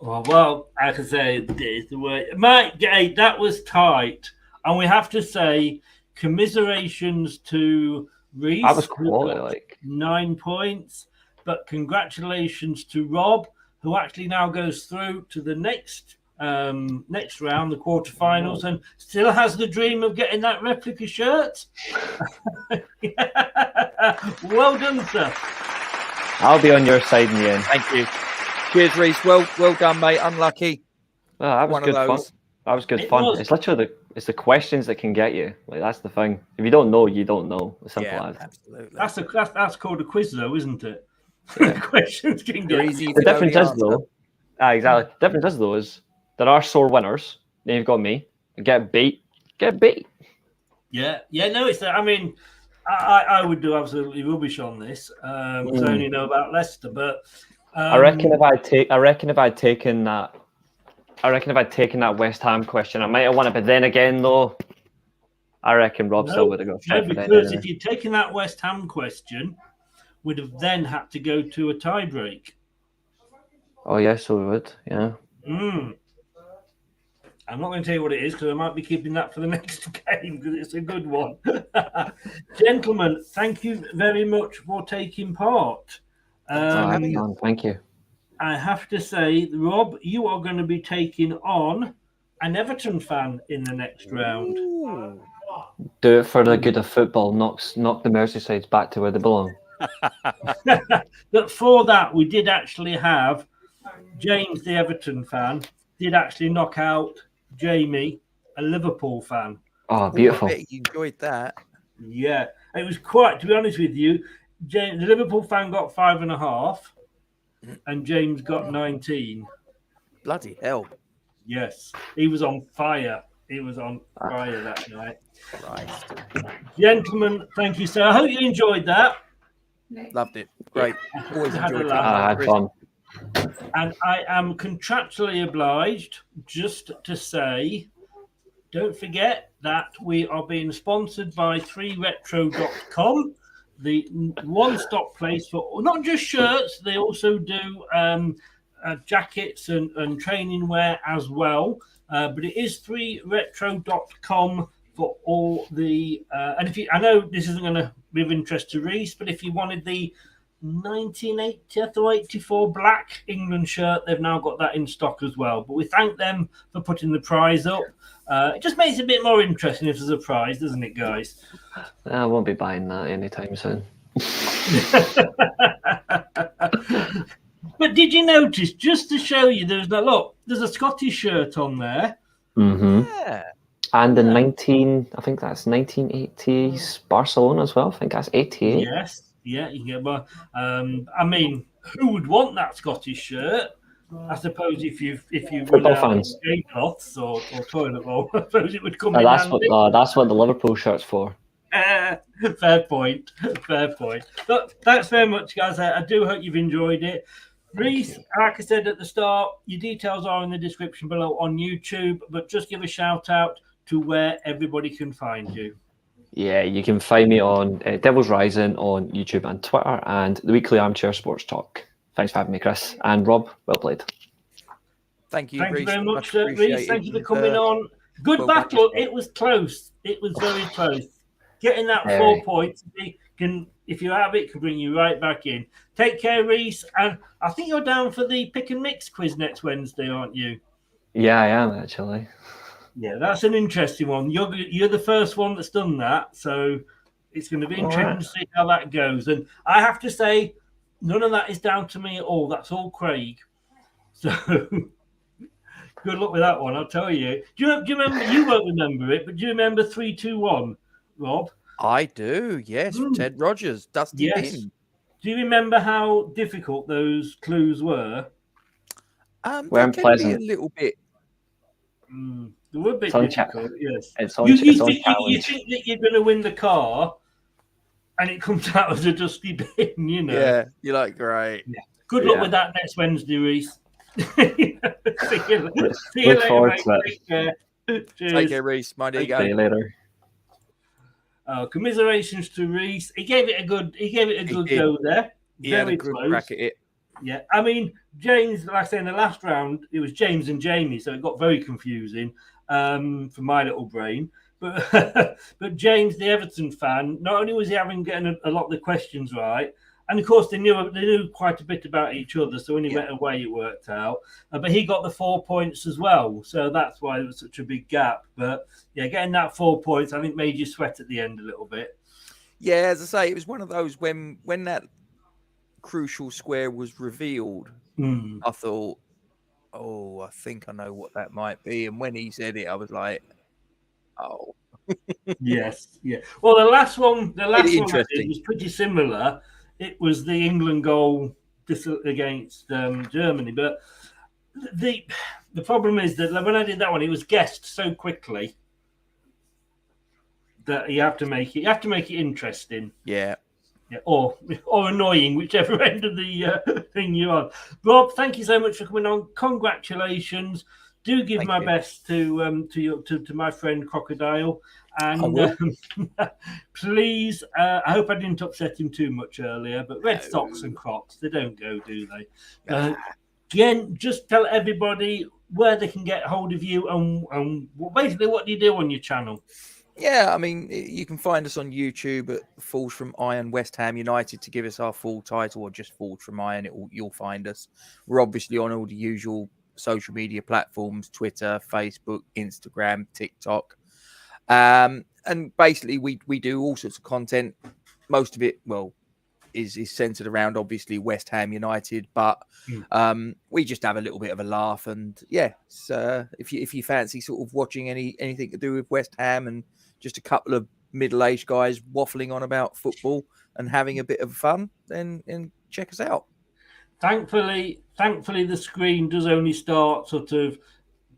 Speaker 1: Oh, well, I can say this the way, Mike Gay, that was tight, and we have to say commiserations to Reece.
Speaker 4: That was quality,
Speaker 1: 9 points, but congratulations to Rob, who actually now goes through to the next round, the quarterfinals, and still has the dream of getting that replica shirt. Well done, sir.
Speaker 4: I'll be on your side in the end.
Speaker 8: Thank you. Cheers, Reece. Well done, mate. Unlucky.
Speaker 4: Well, that was
Speaker 8: One
Speaker 4: good
Speaker 8: of
Speaker 4: fun.
Speaker 8: those.
Speaker 4: That was good fun. It's literally the questions that can get you. Like that's the thing. If you don't know, you don't know. As simple as.
Speaker 8: Absolutely.
Speaker 1: That's called a quiz, though, isn't it? The questions can get
Speaker 8: easy.
Speaker 4: The difference is though. Exactly. The difference is though is there are sore winners. Then you've got me. Get beat.
Speaker 1: Yeah. No, it's. I mean, I would do absolutely rubbish on this. I only know about Leicester, but
Speaker 4: I reckon if I'd taken that West Ham question, I might have won it. But then again, though, I reckon Rob still would have got.
Speaker 1: No, because if you'd taken that West Ham question, we'd have then had to go to a tie break.
Speaker 4: Oh yes, we would. Yeah.
Speaker 1: I'm not going to tell you what it is because I might be keeping that for the next game because it's a good one. Gentlemen, thank you very much for taking part.
Speaker 4: Thank you.
Speaker 1: I have to say, Rob, you are going to be taking on an Everton fan in the next round.
Speaker 4: Do it for the good of football. Knock the Merseyside back to where they belong.
Speaker 1: But for that, we did actually have James, the Everton fan, did actually knock out Jamie, a Liverpool fan.
Speaker 4: Oh, beautiful.
Speaker 8: I bet you enjoyed that.
Speaker 1: Yeah, it was quite, to be honest with you, James, the Liverpool fan got 5.5 and James got 19.
Speaker 8: Bloody hell.
Speaker 1: Yes, he was on fire. He was on fire that night.
Speaker 8: Right.
Speaker 1: Gentlemen, thank you, sir. I hope you enjoyed that.
Speaker 8: Loved it. Great. Always enjoyed it.
Speaker 4: I had fun.
Speaker 1: And I am contractually obliged just to say, don't forget that we are being sponsored by 3retro.com, the one-stop place for not just shirts, they also do jackets and training wear as well. But it is 3retro.com for all the and if you, I know this isn't going to be of interest to Reece, but if you wanted the 1980 or 84 black England shirt, they've now got that in stock as well. But we thank them for putting the prize up. It just makes it a bit more interesting if there's a prize, doesn't it, guys?
Speaker 4: I won't be buying that anytime soon.
Speaker 1: But did you notice, just to show you, there's a Scottish shirt on there.
Speaker 4: Mm-hmm.
Speaker 8: Yeah.
Speaker 4: And in 1980s Barcelona as well. I think that's 88.
Speaker 1: Yes, yeah, you can get one. I mean, who would want that Scottish shirt? I suppose if you run
Speaker 4: Football
Speaker 1: out of
Speaker 4: fans.
Speaker 1: game cloths or toilet roll, I suppose it would come in
Speaker 4: That's
Speaker 1: handy.
Speaker 4: that's what the Liverpool shirt's for.
Speaker 1: Fair point. Fair point. But thanks very much, guys. I do hope you've enjoyed it. Reece, like I said at the start, your details are in the description below on YouTube, but just give a shout out to where everybody can find you.
Speaker 4: Yeah, you can find me on Devil's Rising on YouTube and Twitter, and the weekly Armchair Sports Talk. Thanks for having me, Chris. And Rob, well played.
Speaker 8: Thank you,
Speaker 1: Thank
Speaker 8: Reece.
Speaker 1: you very much,
Speaker 8: appreciated.
Speaker 1: Reece. Thank you for coming on. Good
Speaker 8: well
Speaker 1: battle.
Speaker 8: done.
Speaker 1: It was close. It was very close. Getting that 4 points if you have it, can bring you right back in. Take care, Reece. And I think you're down for the pick and mix quiz next Wednesday, aren't you?
Speaker 4: Yeah, I am actually.
Speaker 1: Yeah, that's an interesting one. You're the first one that's done that, so it's going to be interesting to see how that goes. And I have to say, none of that is down to me at all. That's all Craig. So good luck with that one, I'll tell you. Do you remember? You won't remember it, but do you remember 3-2-1, Rob?
Speaker 8: I do, yes. Ted Rogers, Dusty Bin.
Speaker 1: Do you remember how difficult those clues were?
Speaker 8: They can be a little bit.
Speaker 1: They were a bit difficult, yes.
Speaker 8: You
Speaker 1: think that you're going to win the car, and it comes out as a Dusty Bin, you know.
Speaker 8: Yeah, you're like, great.
Speaker 1: Yeah. Good luck with that next Wednesday, Reece. See you later, mate. Take care. Cheers.
Speaker 8: Take care, Reece. Mind you,
Speaker 4: See you later.
Speaker 1: Commiserations to Reece. He gave it a good go there.
Speaker 8: He had a good crack at it.
Speaker 1: Yeah, I mean, James, like I say, in the last round, it was James and Jamie, so it got very confusing for my little brain. But but James, the Everton fan, not only was he getting a lot of the questions right, and of course they knew quite a bit about each other, so when he went away, it worked out. But he got the 4 points as well, so that's why there was such a big gap. But yeah, getting that 4 points, I think, made you sweat at the end a little bit.
Speaker 8: Yeah, as I say, it was one of those when that crucial square was revealed, I thought, oh, I think I know what that might be. And when he said it, I was like, oh.
Speaker 1: Yes, yeah. Well, the last one I did
Speaker 8: interesting.
Speaker 1: was pretty similar. It was the England goal against Germany, but the problem is that when I did that one, it was guessed so quickly that you have to make it interesting.
Speaker 8: Yeah.
Speaker 1: Yeah, or annoying, whichever end of the thing you're on. Rob, thank you so much for coming on. Congratulations. Do give my best to my friend Crocodile, and please. I hope I didn't upset him too much earlier. But red socks and Crocs, they don't go, do they? Again, just tell everybody where they can get hold of you and basically what do you do on your channel.
Speaker 8: Yeah, I mean, you can find us on YouTube at Falls from Iron West Ham United to give us our full title, or just Falls from Iron. You'll find us. We're obviously on all the usual social media platforms: Twitter, Facebook, Instagram, TikTok. And basically, we do all sorts of content. Most of it, is centered around obviously West Ham United, but we just have a little bit of a laugh. And yeah, so if you fancy sort of watching anything to do with West Ham and just a couple of middle-aged guys waffling on about football and having a bit of fun, then check us out.
Speaker 1: Thankfully, the screen does only start sort of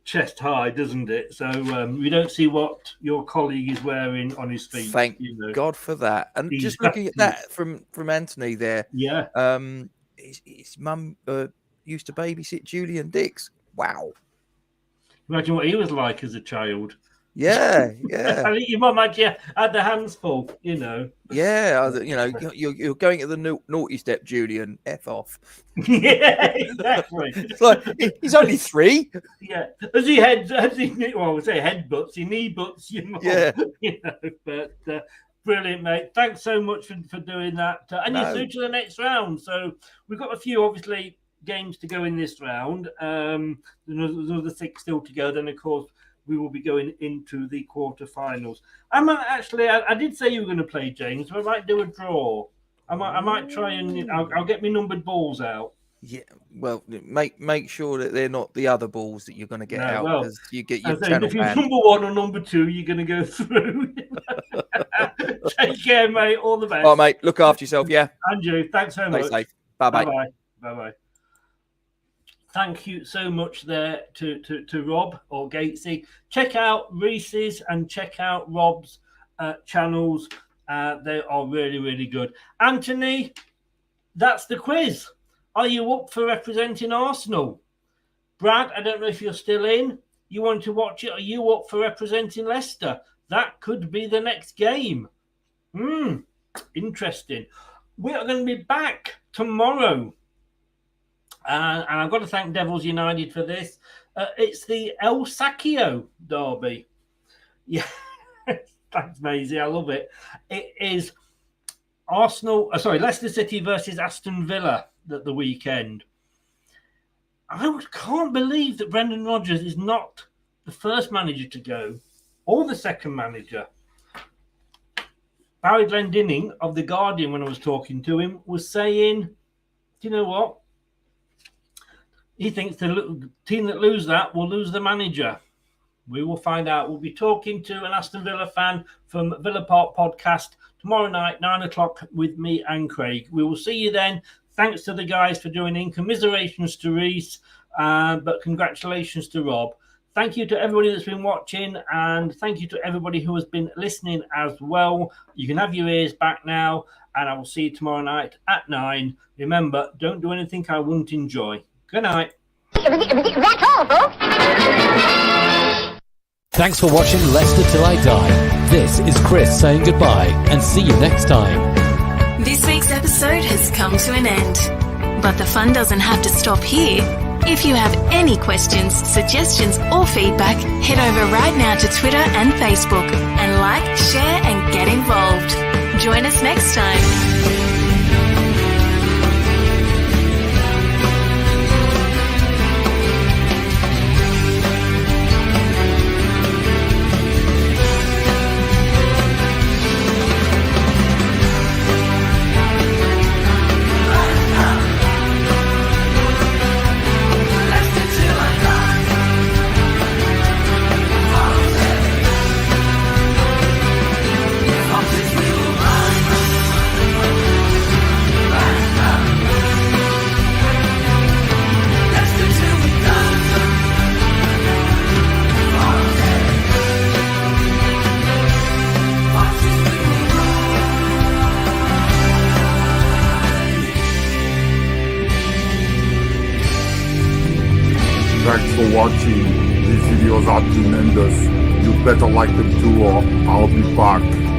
Speaker 1: chest high, doesn't it? So we don't see what your colleague is wearing on his feet.
Speaker 8: Thank God for that. And just looking at that from Anthony there, his mum used to babysit Julian Dix. Wow!
Speaker 1: Imagine what he was like as a child.
Speaker 8: Yeah.
Speaker 1: I think your mum actually had the hands full, you know.
Speaker 8: Yeah, you're going to the naughty step, Julian. F off.
Speaker 1: Yeah, exactly.
Speaker 8: It's like he's only 3.
Speaker 1: Yeah, as he headbutts, he knee butts your mum.
Speaker 8: Yeah,
Speaker 1: you know. But brilliant, mate. Thanks so much for doing that. And you're through to the next round. So we've got a few obviously games to go in this round. There's another 6 still to go. Then of course, we will be going into the quarterfinals. I did say you were going to play, James, so I might do a draw. I might try and I'll get my numbered balls out.
Speaker 8: Yeah, well, make sure that they're not the other balls that you're going to get out, because you get your channel
Speaker 1: if you're
Speaker 8: banned.
Speaker 1: number 1 or number 2, you're going to go through. Take care, mate. All the best.
Speaker 8: All right, mate. Look after yourself. Yeah.
Speaker 1: Andrew, thanks so much.
Speaker 8: Stay safe. Bye-bye.
Speaker 1: Bye-bye. Thank you so much there to Rob or Gatesy. Check out Reese's and check out Rob's channels. They are really, really good. Anthony, that's the quiz. Are you up for representing Arsenal? Brad, I don't know if you're still in. You want to watch it? Are you up for representing Leicester? That could be the next game. Interesting. We are going to be back tomorrow. And I've got to thank Devils United for this. It's the El Sacchio derby. Yeah, thanks, Maisie. I love it. It is Leicester City versus Aston Villa at the weekend. I can't believe that Brendan Rodgers is not the first manager to go or the second manager. Barry Glendinning of The Guardian, when I was talking to him, was saying, do you know what? He thinks the team that lose that will lose the manager. We will find out. We'll be talking to an Aston Villa fan from Villa Park Podcast tomorrow night, 9 o'clock, with me and Craig. We will see you then. Thanks to the guys for joining. Commiserations to Reece, but congratulations to Rob. Thank you to everybody that's been watching, and thank you to everybody who has been listening as well. You can have your ears back now, and I will see you tomorrow night at 9. Remember, don't do anything I won't enjoy. Good night.
Speaker 13: That's all, folks.
Speaker 14: Thanks for watching Leicester Till I Die. This is Chris saying goodbye, and see you next time.
Speaker 15: This week's episode has come to an end, but the fun doesn't have to stop here. If you have any questions, suggestions or feedback, head over right now to Twitter and Facebook and like, share and get involved. Join us next time.
Speaker 16: Thanks for watching. These videos are tremendous. You better like them too, or I'll be back.